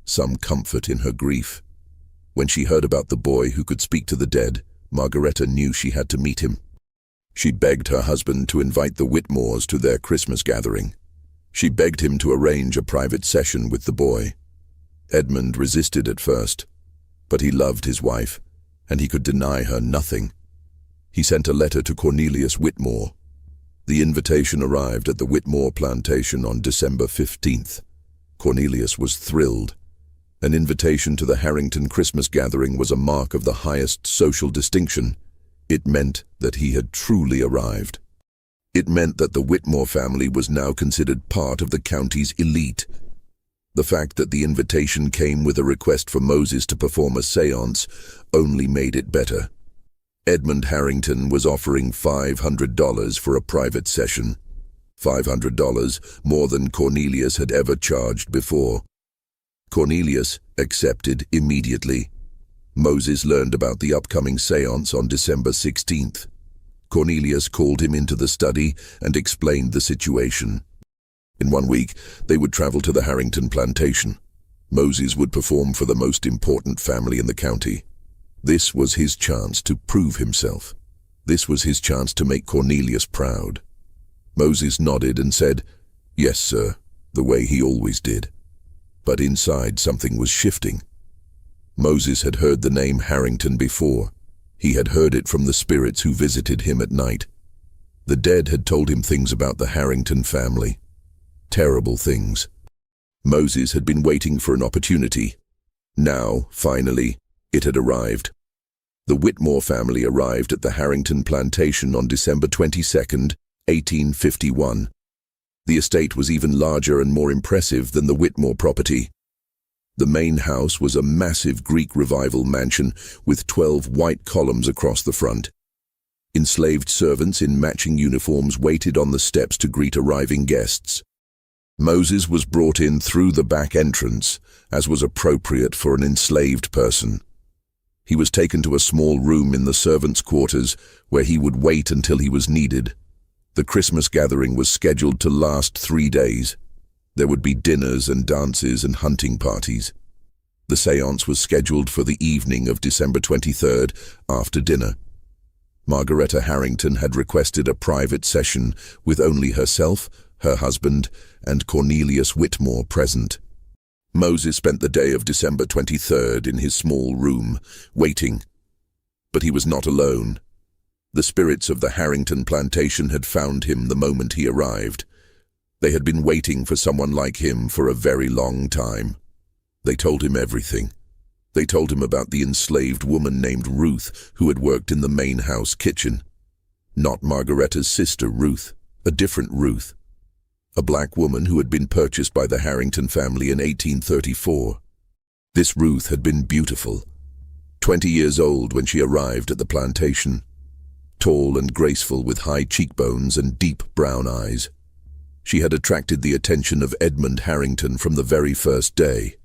some comfort in her grief. When she heard about the boy who could speak to the dead, Margareta knew she had to meet him. She begged her husband to invite the Whitmores to their Christmas gathering. She begged him to arrange a private session with the boy. Edmund resisted at first, but he loved his wife, and he could deny her nothing. He sent a letter to Cornelius Whitmore. The invitation arrived at the Whitmore plantation on December 15th. Cornelius was thrilled. An invitation to the Harrington Christmas gathering was a mark of the highest social distinction. It meant that he had truly arrived. It meant that the Whitmore family was now considered part of the county's elite. The fact that the invitation came with a request for Moses to perform a séance only made it better. Edmund Harrington was offering $500 for a private session. $500, more than Cornelius had ever charged before. Cornelius accepted immediately. Moses learned about the upcoming séance on December 16th. Cornelius called him into the study and explained the situation. In 1 week, they would travel to the Harrington plantation. Moses would perform for the most important family in the county. This was his chance to prove himself. This was his chance to make Cornelius proud. Moses nodded and said, "Yes, sir," the way he always did. But inside something was shifting. Moses had heard the name Harrington before. He had heard it from the spirits who visited him at night. The dead had told him things about the Harrington family. Terrible things. Moses had been waiting for an opportunity. Now, finally, it had arrived. The Whitmore family arrived at the Harrington plantation on December 22nd, 1851. The estate was even larger and more impressive than the Whitmore property. The main house was a massive Greek Revival mansion with 12 white columns across the front. Enslaved servants in matching uniforms waited on the steps to greet arriving guests. Moses was brought in through the back entrance, as was appropriate for an enslaved person. He was taken to a small room in the servants' quarters where he would wait until he was needed. The Christmas gathering was scheduled to last 3 days. There would be dinners and dances and hunting parties. The séance was scheduled for the evening of December 23rd, after dinner. Margareta Harrington had requested a private session with only herself, her husband, and Cornelius Whitmore present. Moses spent the day of December 23rd in his small room, waiting. But he was not alone. The spirits of the Harrington plantation had found him the moment he arrived. They had been waiting for someone like him for a very long time. They told him everything. They told him about the enslaved woman named Ruth who had worked in the main house kitchen. Not Margareta's sister Ruth, a different Ruth. A black woman who had been purchased by the Harrington family in 1834. This Ruth had been beautiful, 20 years old when she arrived at the plantation, tall and graceful with high cheekbones and deep brown eyes. She had attracted the attention of Edmund Harrington from the very first day.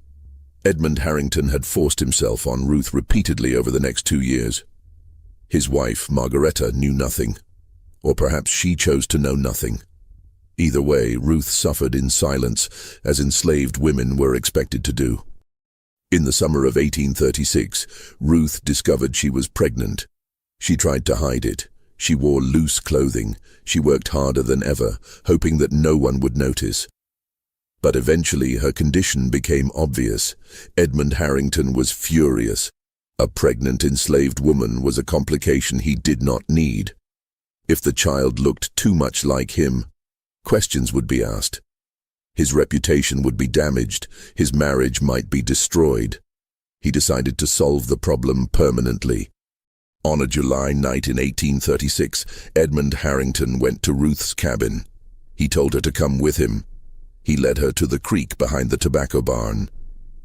Edmund Harrington had forced himself on Ruth repeatedly over the next 2 years. His wife, Margareta, knew nothing, or perhaps she chose to know nothing. Either way, Ruth suffered in silence, as enslaved women were expected to do. In the summer of 1836, Ruth discovered she was pregnant. She tried to hide it. She wore loose clothing. She worked harder than ever, hoping that no one would notice. But eventually her condition became obvious. Edmund Harrington was furious. A pregnant enslaved woman was a complication he did not need. If the child looked too much like him, questions would be asked. His reputation would be damaged. His marriage might be destroyed. He decided to solve the problem permanently. On a July night in 1836, Edmund Harrington went to Ruth's cabin. He told her to come with him. He led her to the creek behind the tobacco barn.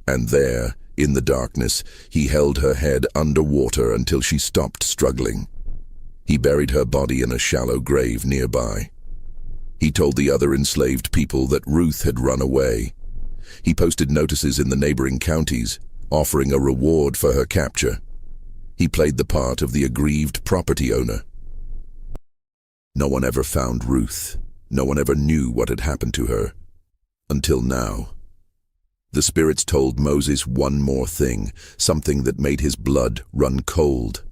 And there, in the darkness, he held her head under water until she stopped struggling. He buried her body in a shallow grave nearby. He told the other enslaved people that Ruth had run away. He posted notices in the neighboring counties, offering a reward for her capture. He played the part of the aggrieved property owner. No one ever found Ruth. No one ever knew what had happened to her. Until now. The spirits told Moses one more thing, something that made his blood run cold.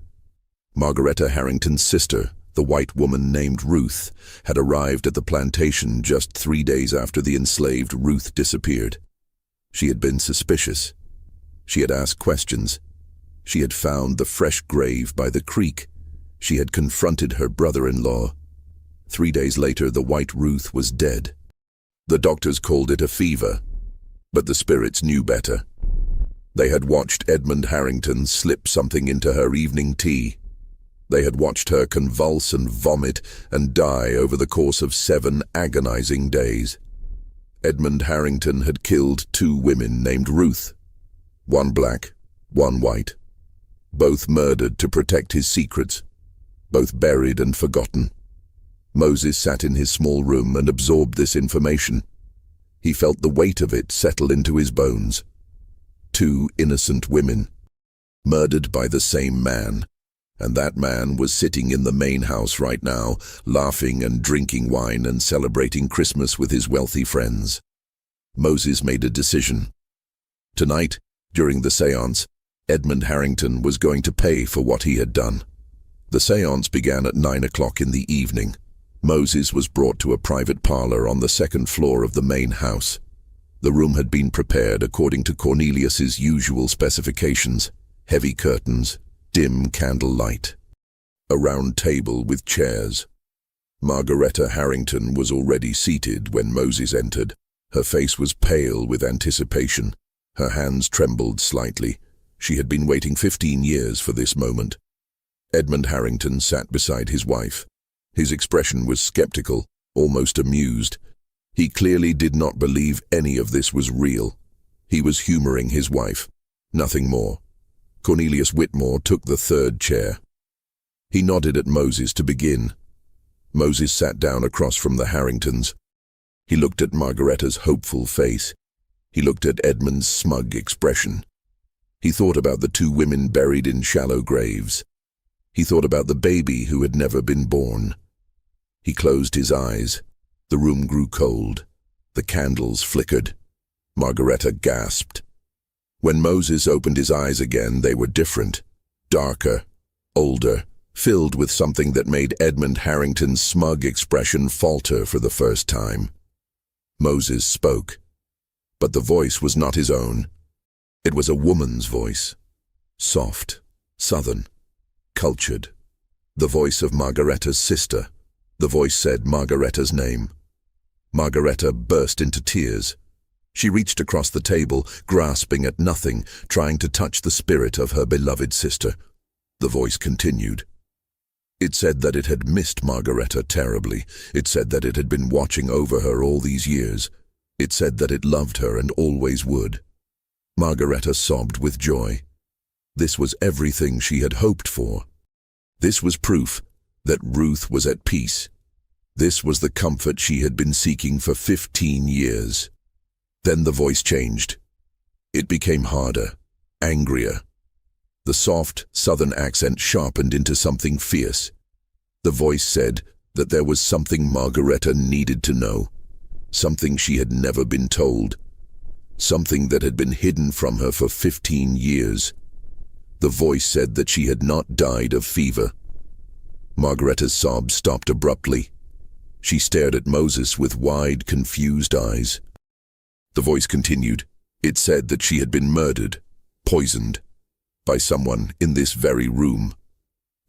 Margaretta Harrington's sister, the white woman named Ruth, had arrived at the plantation just 3 days after the enslaved Ruth disappeared. She had been suspicious. She had asked questions. She had found the fresh grave by the creek. She had confronted her brother-in-law. 3 days later, the white Ruth was dead. The doctors called it a fever, but the spirits knew better. They had watched Edmund Harrington slip something into her evening tea. They had watched her convulse and vomit and die over the course of 7 agonizing days. Edmund Harrington had killed 2 women named Ruth, one black, one white, both murdered to protect his secrets, both buried and forgotten. Moses sat in his small room and absorbed this information. He felt the weight of it settle into his bones. 2 innocent women, murdered by the same man, and that man was sitting in the main house right now, laughing and drinking wine and celebrating Christmas with his wealthy friends. Moses made a decision. Tonight, during the séance, Edmund Harrington was going to pay for what he had done. The séance began at 9 o'clock in the evening. Moses was brought to a private parlor on the 2nd floor of the main house. The room had been prepared according to Cornelius's usual specifications: heavy curtains, dim candlelight, a round table with chairs. Margaretta Harrington was already seated when Moses entered. Her face was pale with anticipation. Her hands trembled slightly. She had been waiting 15 years for this moment. Edmund Harrington sat beside his wife. His expression was skeptical, almost amused. He clearly did not believe any of this was real. He was humoring his wife, nothing more. Cornelius Whitmore took the 3rd chair. He nodded at Moses to begin. Moses sat down across from the Harringtons. He looked at Margaretta's hopeful face. He looked at Edmund's smug expression. He thought about the 2 women buried in shallow graves. He thought about the baby who had never been born. He closed his eyes. The room grew cold. The candles flickered. Margaretta gasped. When Moses opened his eyes again, they were different, darker, older, filled with something that made Edmund Harrington's smug expression falter for the first time. Moses spoke, but the voice was not his own. It was a woman's voice, soft, southern, cultured. The voice of Margaretta's sister. The voice said Margaretta's name. Margaretta burst into tears. She reached across the table, grasping at nothing, trying to touch the spirit of her beloved sister. The voice continued. It said that it had missed Margaretta terribly. It said that it had been watching over her all these years. It said that it loved her and always would. Margaretta sobbed with joy. This was everything she had hoped for. This was proof that Ruth was at peace. This was the comfort she had been seeking for 15 years. Then the voice changed. It became harder, angrier. The soft, southern accent sharpened into something fierce. The voice said that there was something Margaretta needed to know, something she had never been told, something that had been hidden from her for 15 years. The voice said that she had not died of fever. Margaretta's sobs stopped abruptly. She stared at Moses with wide, confused eyes. The voice continued. It said that she had been murdered, poisoned, by someone in this very room.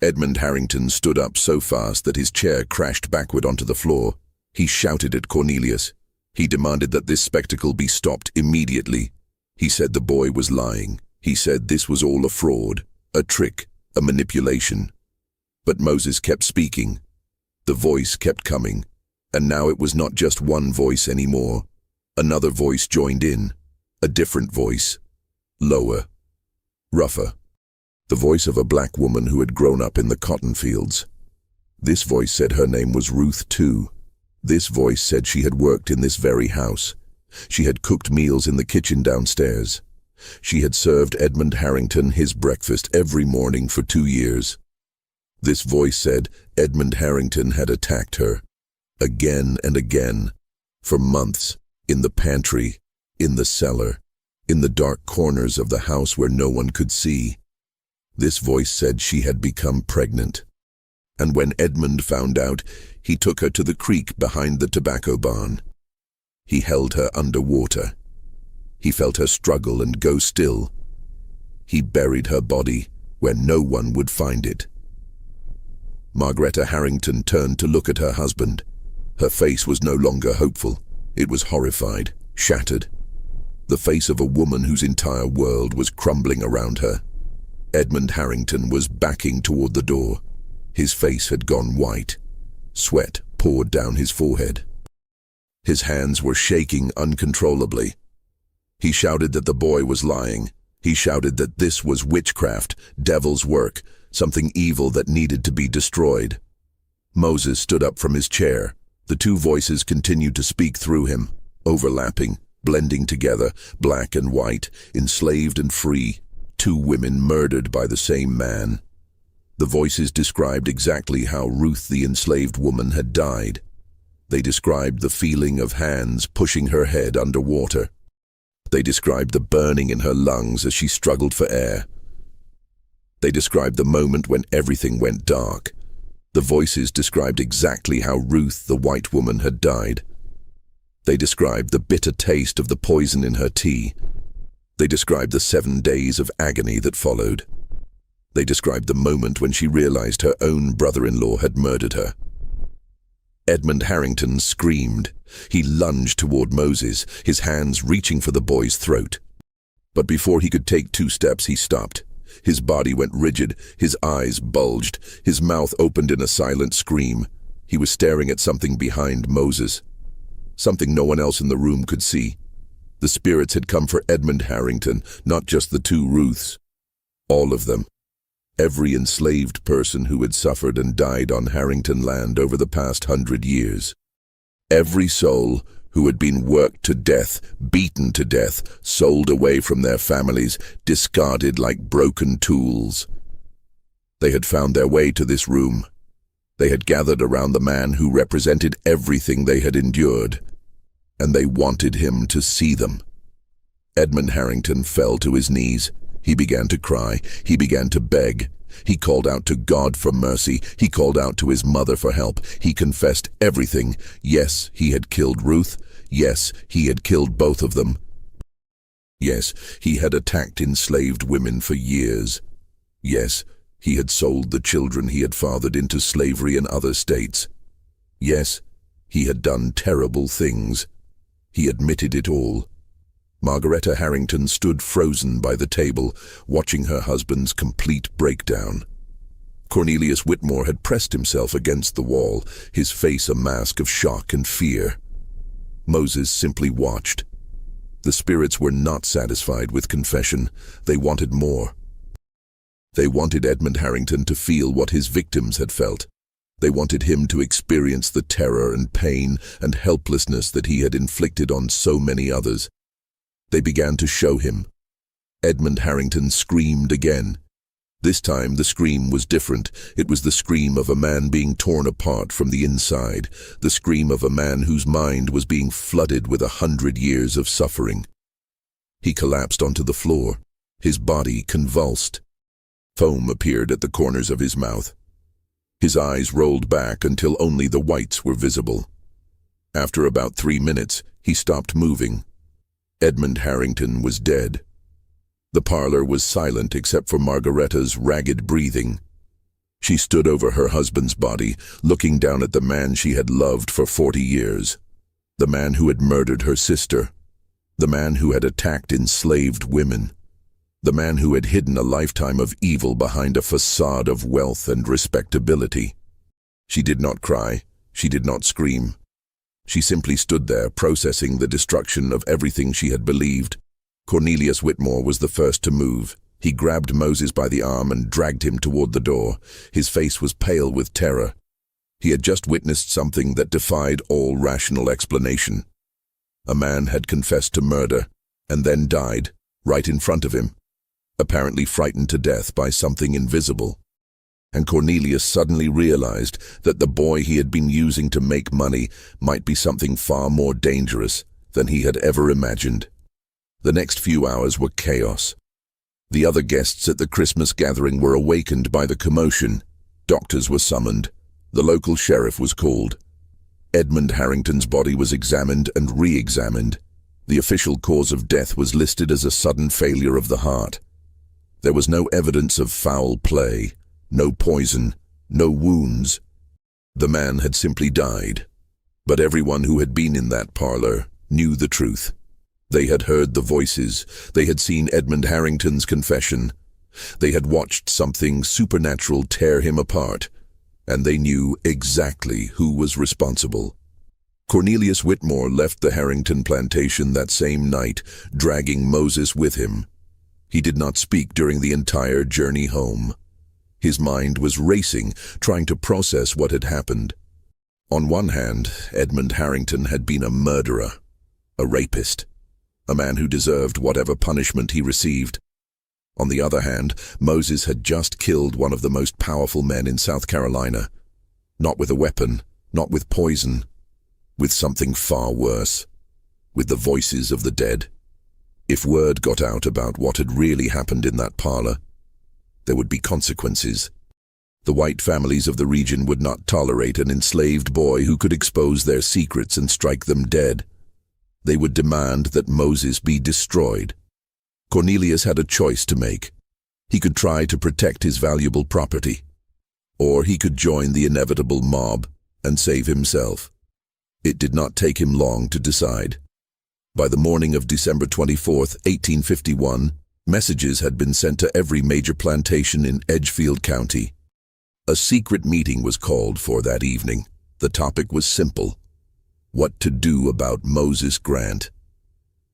Edmund Harrington stood up so fast that his chair crashed backward onto the floor. He shouted at Cornelius. He demanded that this spectacle be stopped immediately. He said the boy was lying. He said this was all a fraud, a trick, a manipulation. But Moses kept speaking. The voice kept coming, and now it was not just one voice anymore. Another voice joined in, a different voice, lower, rougher. The voice of a black woman who had grown up in the cotton fields. This voice said her name was Ruth too. This voice said she had worked in this very house. She had cooked meals in the kitchen downstairs. She had served Edmund Harrington his breakfast every morning for 2 years. This voice said Edmund Harrington had attacked her, again and again, for months, in the pantry, in the cellar, in the dark corners of the house where no one could see. This voice said she had become pregnant. And when Edmund found out, he took her to the creek behind the tobacco barn. He held her under water. He felt her struggle and go still. He buried her body where no one would find it. Margaretta Harrington turned to look at her husband. Her face was no longer hopeful. It was horrified, shattered. The face of a woman whose entire world was crumbling around her. Edmund Harrington was backing toward the door. His face had gone white. Sweat poured down his forehead. His hands were shaking uncontrollably. He shouted that the boy was lying. He shouted that this was witchcraft, devil's work, something evil that needed to be destroyed. Moses stood up from his chair. The two voices continued to speak through him, overlapping, blending together, black and white, enslaved and free, two women murdered by the same man. The voices described exactly how Ruth the enslaved woman had died. They described the feeling of hands pushing her head underwater. They described the burning in her lungs as she struggled for air. They described the moment when everything went dark. The voices described exactly how Ruth, the white woman, had died. They described the bitter taste of the poison in her tea. They described the 7 days of agony that followed. They described the moment when she realized her own brother-in-law had murdered her. Edmund Harrington screamed. He lunged toward Moses, his hands reaching for the boy's throat. But before he could take 2 steps, he stopped. His body went rigid, his eyes bulged, his mouth opened in a silent scream. He was staring at something behind Moses, something no one else in the room could see. The spirits had come for Edmund Harrington, not just the 2 Ruths. All of them. Every enslaved person who had suffered and died on Harrington land over the past 100 years. Every soul who had been worked to death, beaten to death, sold away from their families, discarded like broken tools. They had found their way to this room. They had gathered around the man who represented everything they had endured, and they wanted him to see them. Edmund Harrington fell to his knees. He began to cry. He began to beg. He called out to God for mercy. He called out to his mother for help. He confessed everything. Yes, he had killed Ruth. Yes, he had killed both of them. Yes, he had attacked enslaved women for years. Yes, he had sold the children he had fathered into slavery in other states. Yes, he had done terrible things. He admitted it all. Margaretta Harrington stood frozen by the table, watching her husband's complete breakdown. Cornelius Whitmore had pressed himself against the wall, his face a mask of shock and fear. Moses simply watched. The spirits were not satisfied with confession. They wanted more. They wanted Edmund Harrington to feel what his victims had felt. They wanted him to experience the terror and pain and helplessness that he had inflicted on so many others. They began to show him. Edmund Harrington screamed again. This time the scream was different. It was the scream of a man being torn apart from the inside, the scream of a man whose mind was being flooded with 100 years of suffering. He collapsed onto the floor, his body convulsed. Foam appeared at the corners of his mouth. His eyes rolled back until only the whites were visible. After about 3 minutes, he stopped moving. Edmund Harrington was dead. The parlor was silent except for Margaretta's ragged breathing. She stood over her husband's body, looking down at the man she had loved for 40 years. The man who had murdered her sister. The man who had attacked enslaved women. The man who had hidden a lifetime of evil behind a facade of wealth and respectability. She did not cry. She did not scream. She simply stood there, processing the destruction of everything she had believed. Cornelius Whitmore was the first to move. He grabbed Moses by the arm and dragged him toward the door. His face was pale with terror. He had just witnessed something that defied all rational explanation. A man had confessed to murder, and then died, right in front of him, apparently frightened to death by something invisible. And Cornelius suddenly realized that the boy he had been using to make money might be something far more dangerous than he had ever imagined. The next few hours were chaos. The other guests at the Christmas gathering were awakened by the commotion. Doctors were summoned. The local sheriff was called. Edmund Harrington's body was examined and re-examined. The official cause of death was listed as a sudden failure of the heart. There was no evidence of foul play, no poison, no wounds. The man had simply died. But everyone who had been in that parlor knew the truth. They had heard the voices. They had seen Edmund Harrington's confession. They had watched something supernatural tear him apart. And they knew exactly who was responsible. Cornelius Whitmore left the Harrington plantation that same night, dragging Moses with him. He did not speak during the entire journey home. His mind was racing, trying to process what had happened. On one hand, Edmund Harrington had been a murderer, a rapist, a man who deserved whatever punishment he received. On the other hand, Moses had just killed one of the most powerful men in South Carolina. Not with a weapon, not with poison, with something far worse, with the voices of the dead. If word got out about what had really happened in that parlor, there would be consequences. The white families of the region would not tolerate an enslaved boy who could expose their secrets and strike them dead. They would demand that Moses be destroyed. Cornelius had a choice to make. He could try to protect his valuable property, or he could join the inevitable mob and save himself. It did not take him long to decide. By the morning of December 24, 1851, messages had been sent to every major plantation in Edgefield County. A secret meeting was called for that evening. The topic was simple: what to do about Moses Grant.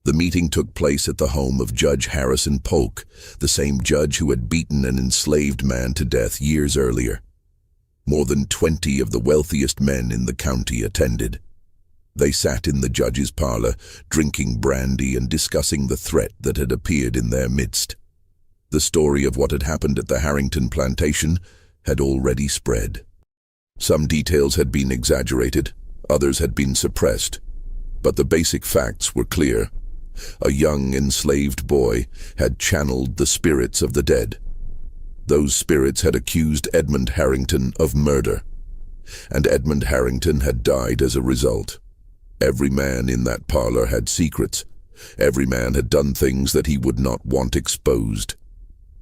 The meeting took place at the home of Judge Harrison Polk, the same judge who had beaten an enslaved man to death years earlier. More than 20 of the wealthiest men in the county attended. They sat in the judge's parlor, drinking brandy and discussing the threat that had appeared in their midst. The story of what had happened at the Harrington plantation had already spread. Some details had been exaggerated, others had been suppressed, but the basic facts were clear. A young enslaved boy had channeled the spirits of the dead. Those spirits had accused Edmund Harrington of murder, and Edmund Harrington had died as a result. Every man in that parlor had secrets. Every man had done things that he would not want exposed.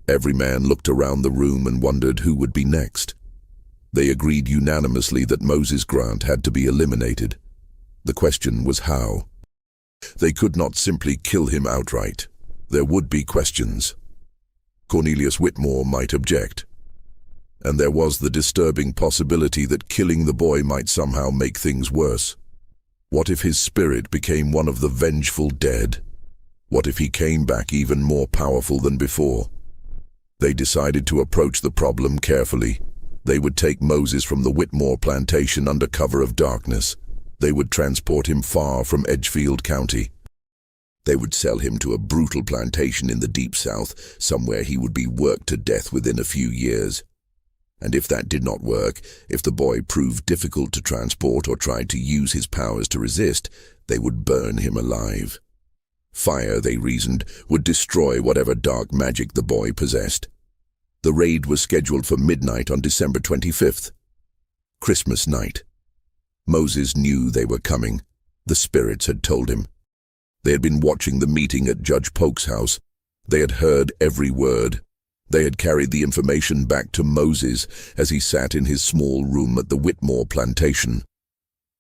Every man looked around the room and wondered who would be next. They agreed unanimously that Moses Grant had to be eliminated. The question was how. They could not simply kill him outright. There would be questions. Cornelius Whitmore might object. And there was the disturbing possibility that killing the boy might somehow make things worse. What if his spirit became one of the vengeful dead? What if he came back even more powerful than before? They decided to approach the problem carefully. They would take Moses from the Whitmore plantation under cover of darkness. They would transport him far from Edgefield County. They would sell him to a brutal plantation in the Deep South, somewhere he would be worked to death within a few years. And if that did not work, if the boy proved difficult to transport or tried to use his powers to resist, they would burn him alive. Fire, they reasoned, would destroy whatever dark magic the boy possessed. The raid was scheduled for midnight on December 25th, Christmas night. Moses knew they were coming. The spirits had told him. They had been watching the meeting at Judge Polk's house. They had heard every word. They had carried the information back to Moses as he sat in his small room at the Whitmore plantation.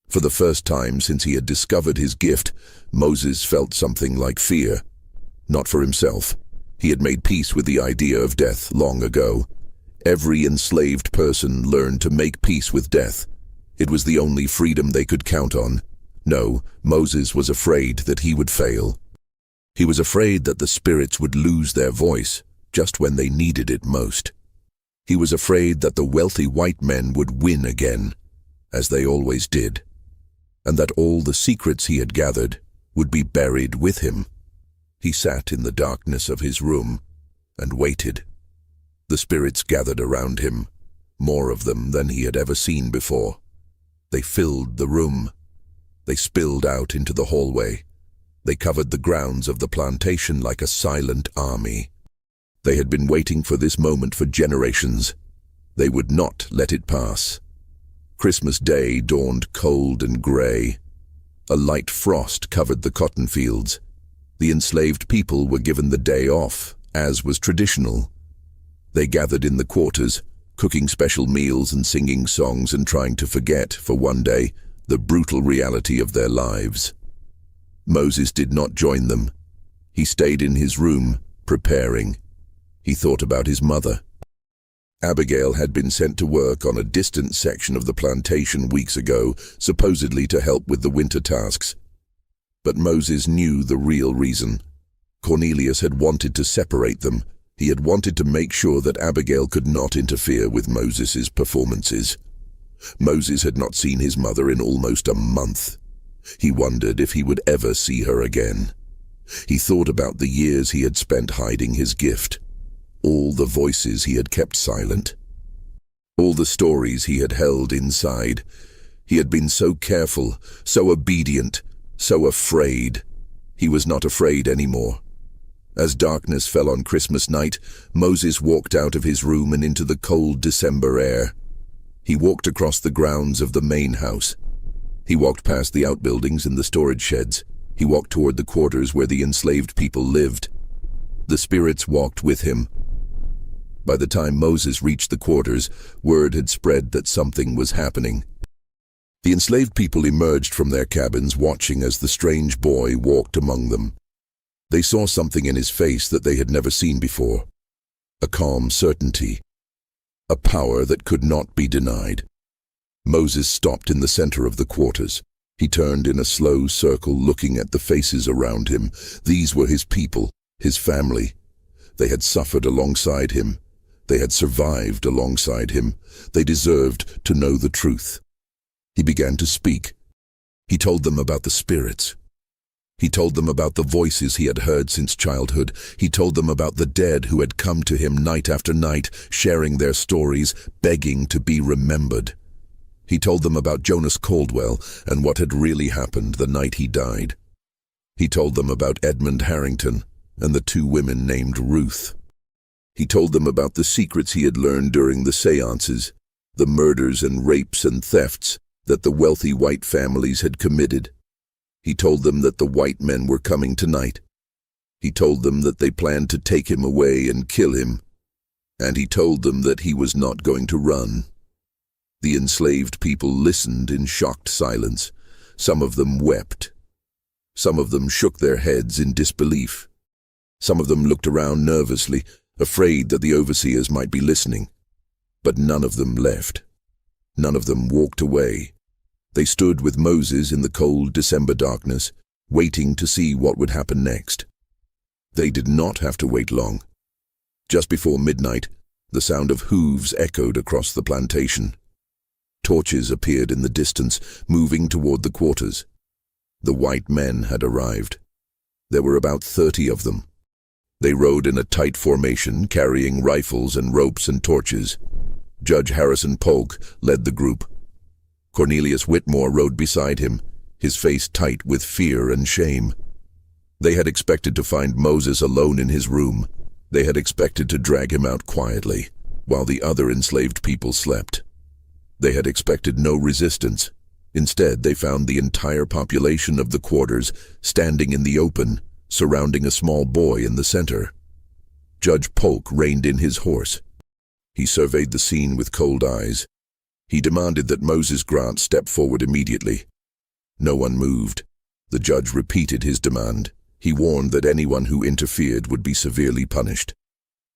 For the first time since he had discovered his gift, Moses felt something like fear. Not for himself. He had made peace with the idea of death long ago. Every enslaved person learned to make peace with death. It was the only freedom they could count on. No, Moses was afraid that he would fail. He was afraid that the spirits would lose their voice just when they needed it most. He was afraid that the wealthy white men would win again, as they always did, and that all the secrets he had gathered would be buried with him. He sat in the darkness of his room and waited. The spirits gathered around him, more of them than he had ever seen before. They filled the room. They spilled out into the hallway. They covered the grounds of the plantation like a silent army. They had been waiting for this moment for generations. They would not let it pass. Christmas Day dawned cold and gray. A light frost covered the cotton fields. The enslaved people were given the day off, as was traditional. They gathered in the quarters, cooking special meals and singing songs and trying to forget, for one day, the brutal reality of their lives. Moses did not join them. He stayed in his room, preparing. He thought about his mother. Abigail had been sent to work on a distant section of the plantation weeks ago, supposedly to help with the winter tasks. But Moses knew the real reason. Cornelius had wanted to separate them. He had wanted to make sure that Abigail could not interfere with Moses's performances. Moses had not seen his mother in almost a month. He wondered if he would ever see her again. He thought about the years he had spent hiding his gift. All the voices he had kept silent. All the stories he had held inside. He had been so careful, so obedient, so afraid. He was not afraid anymore. As darkness fell on Christmas night, Moses walked out of his room and into the cold December air. He walked across the grounds of the main house. He walked past the outbuildings and the storage sheds. He walked toward the quarters where the enslaved people lived. The spirits walked with him. By the time Moses reached the quarters, word had spread that something was happening. The enslaved people emerged from their cabins, watching as the strange boy walked among them. They saw something in his face that they had never seen before. A calm certainty. A power that could not be denied. Moses stopped in the center of the quarters. He turned in a slow circle, looking at the faces around him. These were his people, his family. They had suffered alongside him. They had survived alongside him. They deserved to know the truth. He began to speak. He told them about the spirits. He told them about the voices he had heard since childhood. He told them about the dead who had come to him night after night, sharing their stories, begging to be remembered. He told them about Jonas Caldwell and what had really happened the night he died. He told them about Edmund Harrington and the two women named Ruth. He told them about the secrets he had learned during the seances, the murders and rapes and thefts that the wealthy white families had committed. He told them that the white men were coming tonight. He told them that they planned to take him away and kill him. And he told them that he was not going to run. The enslaved people listened in shocked silence. Some of them wept. Some of them shook their heads in disbelief. Some of them looked around nervously, afraid that the overseers might be listening. But none of them left. None of them walked away. They stood with Moses in the cold December darkness, waiting to see what would happen next. They did not have to wait long. Just before midnight, the sound of hooves echoed across the plantation. Torches appeared in the distance, moving toward the quarters. The white men had arrived. There were about 30 of them. They rode in a tight formation, carrying rifles and ropes and torches. Judge Harrison Polk led the group. Cornelius Whitmore rode beside him, his face tight with fear and shame. They had expected to find Moses alone in his room. They had expected to drag him out quietly, while the other enslaved people slept. They had expected no resistance. Instead, they found the entire population of the quarters standing in the open, surrounding a small boy in the center. Judge Polk reined in his horse. He surveyed the scene with cold eyes. He demanded that Moses Grant step forward immediately. No one moved. The judge repeated his demand. He warned that anyone who interfered would be severely punished.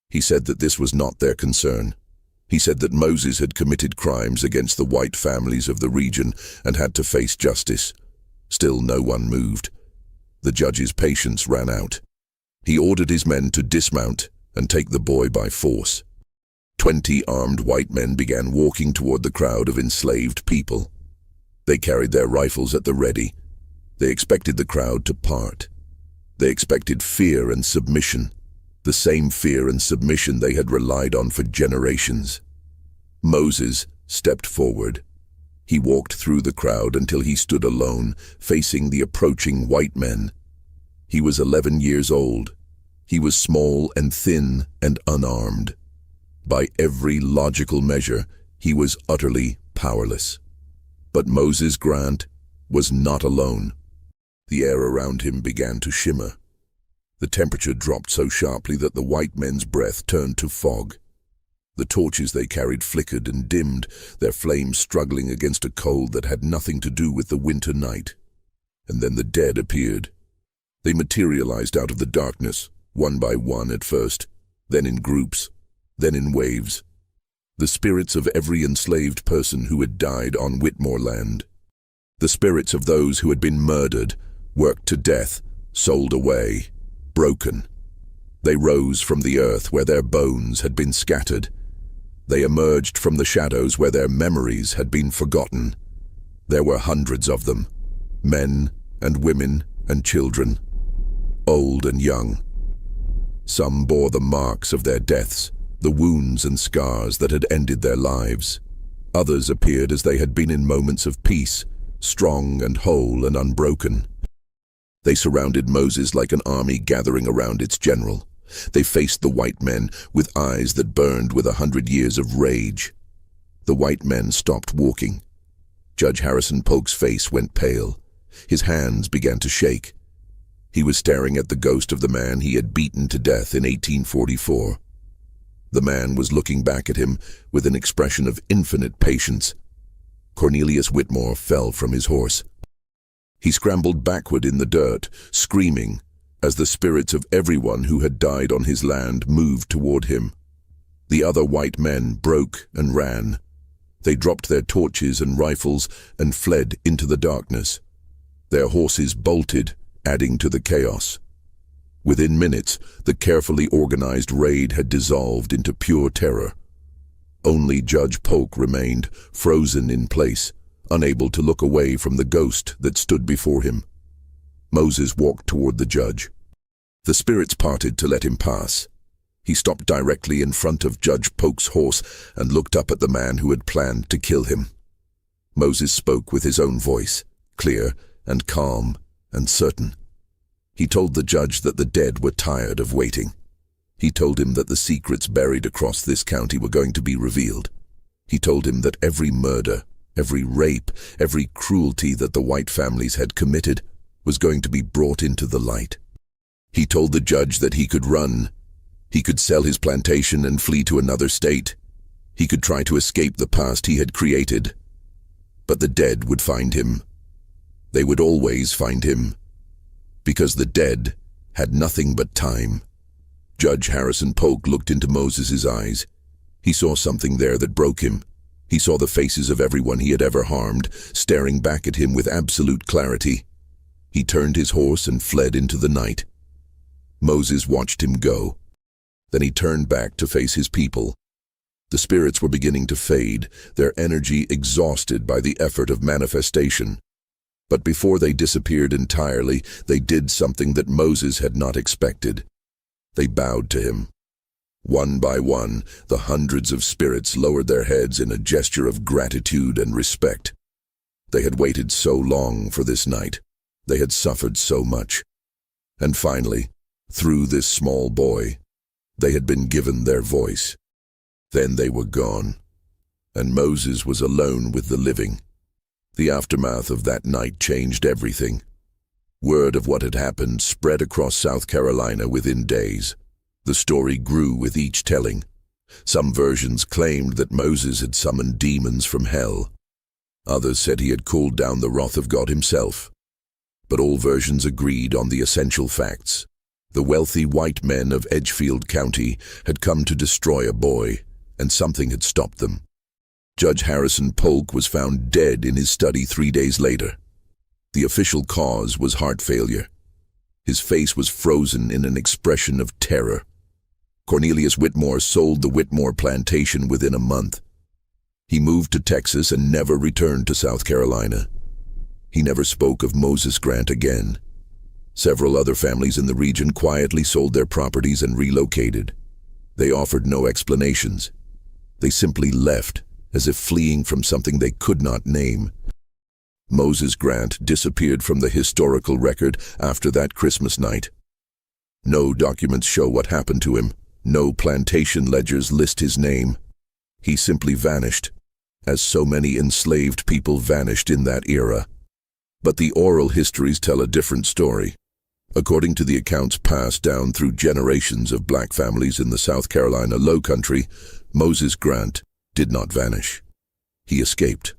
He said that this was not their concern. He said that Moses had committed crimes against the white families of the region and had to face justice. Still no one moved. The judge's patience ran out. He ordered his men to dismount and take the boy by force. 20 armed white men began walking toward the crowd of enslaved people. They carried their rifles at the ready. They expected the crowd to part. They expected fear and submission, the same fear and submission they had relied on for generations. Moses stepped forward. He walked through the crowd until he stood alone, facing the approaching white men. He was 11 years old. He was small and thin and unarmed. By every logical measure, he was utterly powerless. But Moses Grant was not alone. The air around him began to shimmer. The temperature dropped so sharply that the white men's breath turned to fog. The torches they carried flickered and dimmed, their flames struggling against a cold that had nothing to do with the winter night. And then the dead appeared. They materialized out of the darkness, one by one at first, then in groups, then in waves. The spirits of every enslaved person who had died on Whitmore land. The spirits of those who had been murdered, worked to death, sold away, broken. They rose from the earth where their bones had been scattered. They emerged from the shadows where their memories had been forgotten. There were hundreds of them, men and women and children, old and young. Some bore the marks of their deaths, the wounds and scars that had ended their lives. Others appeared as they had been in moments of peace, strong and whole and unbroken. They surrounded Moses like an army gathering around its general. They faced the white men with eyes that burned with 100 years of rage. The white men stopped walking. Judge Harrison Polk's face went pale. His hands began to shake. He was staring at the ghost of the man he had beaten to death in 1844. The man was looking back at him with an expression of infinite patience. Cornelius Whitmore fell from his horse. He scrambled backward in the dirt, screaming, as the spirits of everyone who had died on his land moved toward him. The other white men broke and ran. They dropped their torches and rifles and fled into the darkness. Their horses bolted, adding to the chaos. Within minutes, the carefully organized raid had dissolved into pure terror. Only Judge Polk remained, frozen in place, unable to look away from the ghost that stood before him. Moses walked toward the judge. The spirits parted to let him pass. He stopped directly in front of Judge Polk's horse and looked up at the man who had planned to kill him. Moses spoke with his own voice, clear and calm and certain. He told the judge that the dead were tired of waiting. He told him that the secrets buried across this county were going to be revealed. He told him that every murder, every rape, every cruelty that the white families had committed was going to be brought into the light. He told the judge that he could run. He could sell his plantation and flee to another state. He could try to escape the past he had created. But the dead would find him. They would always find him. Because the dead had nothing but time. Judge Harrison Polk looked into Moses's eyes. He saw something there that broke him. He saw the faces of everyone he had ever harmed, staring back at him with absolute clarity. He turned his horse and fled into the night. Moses watched him go. Then he turned back to face his people. The spirits were beginning to fade, their energy exhausted by the effort of manifestation. But before they disappeared entirely, they did something that Moses had not expected. They bowed to him. One by one, the hundreds of spirits lowered their heads in a gesture of gratitude and respect. They had waited so long for this night. They had suffered so much. And finally, through this small boy, they had been given their voice. Then they were gone, and Moses was alone with the living. The aftermath of that night changed everything. Word of what had happened spread across South Carolina within days. The story grew with each telling. Some versions claimed that Moses had summoned demons from hell. Others said he had called down the wrath of God himself. But all versions agreed on the essential facts. The wealthy white men of Edgefield County had come to destroy a boy, and something had stopped them. Judge Harrison Polk was found dead in his study 3 days later. The official cause was heart failure. His face was frozen in an expression of terror. Cornelius Whitmore sold the Whitmore plantation within a month. He moved to Texas and never returned to South Carolina. He never spoke of Moses Grant again. Several other families in the region quietly sold their properties and relocated. They offered no explanations. They simply left, as if fleeing from something they could not name. Moses Grant disappeared from the historical record after that Christmas night. No documents show what happened to him. No plantation ledgers list his name. He simply vanished, as so many enslaved people vanished in that era. But the oral histories tell a different story. According to the accounts passed down through generations of black families in the South Carolina Low Country, Moses Grant did not vanish. He escaped.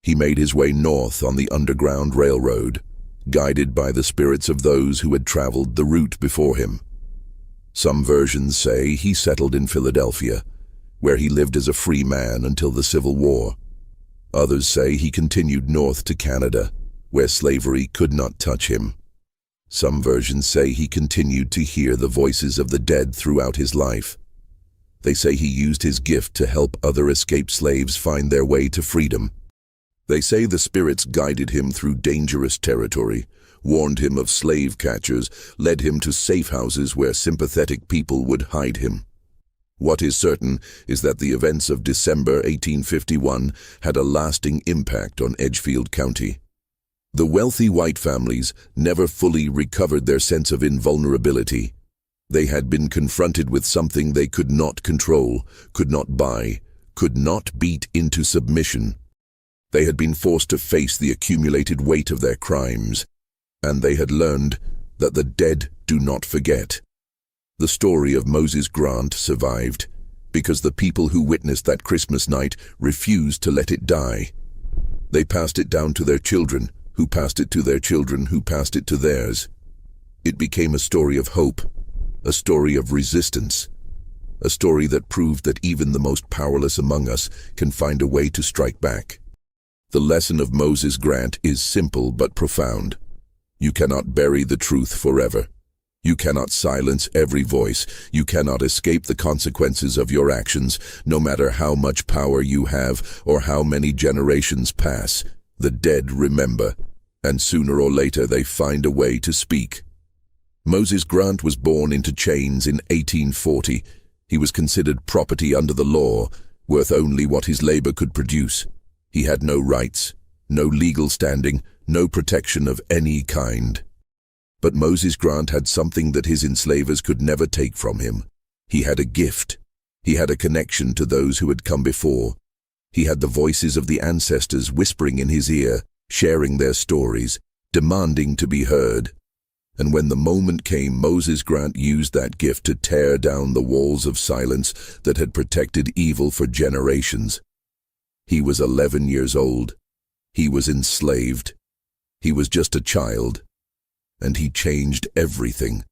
He made his way north on the Underground Railroad, guided by the spirits of those who had traveled the route before him. Some versions say he settled in Philadelphia, where he lived as a free man until the Civil War. Others say he continued north to Canada, where slavery could not touch him. Some versions say he continued to hear the voices of the dead throughout his life. They say he used his gift to help other escaped slaves find their way to freedom. They say the spirits guided him through dangerous territory, warned him of slave catchers, led him to safe houses where sympathetic people would hide him. What is certain is that the events of December 1851 had a lasting impact on Edgefield County. The wealthy white families never fully recovered their sense of invulnerability. They had been confronted with something they could not control, could not buy, could not beat into submission. They had been forced to face the accumulated weight of their crimes, and they had learned that the dead do not forget. The story of Moses Grant survived because the people who witnessed that Christmas night refused to let it die. They passed it down to their children, who passed it to their children, who passed it to theirs. It became a story of hope, a story of resistance, a story that proved that even the most powerless among us can find a way to strike back. The lesson of Moses Grant is simple but profound. You cannot bury the truth forever. You cannot silence every voice. You cannot escape the consequences of your actions, no matter how much power you have or how many generations pass. The dead remember, and sooner or later they find a way to speak. Moses Grant was born into chains in 1840. He was considered property under the law, worth only what his labor could produce. He had no rights, no legal standing, no protection of any kind. But Moses Grant had something that his enslavers could never take from him. He had a gift. He had a connection to those who had come before. He had the voices of the ancestors whispering in his ear, sharing their stories, demanding to be heard. And when the moment came, Moses Grant used that gift to tear down the walls of silence that had protected evil for generations. He was 11 years old. He was enslaved. He was just a child. And he changed everything.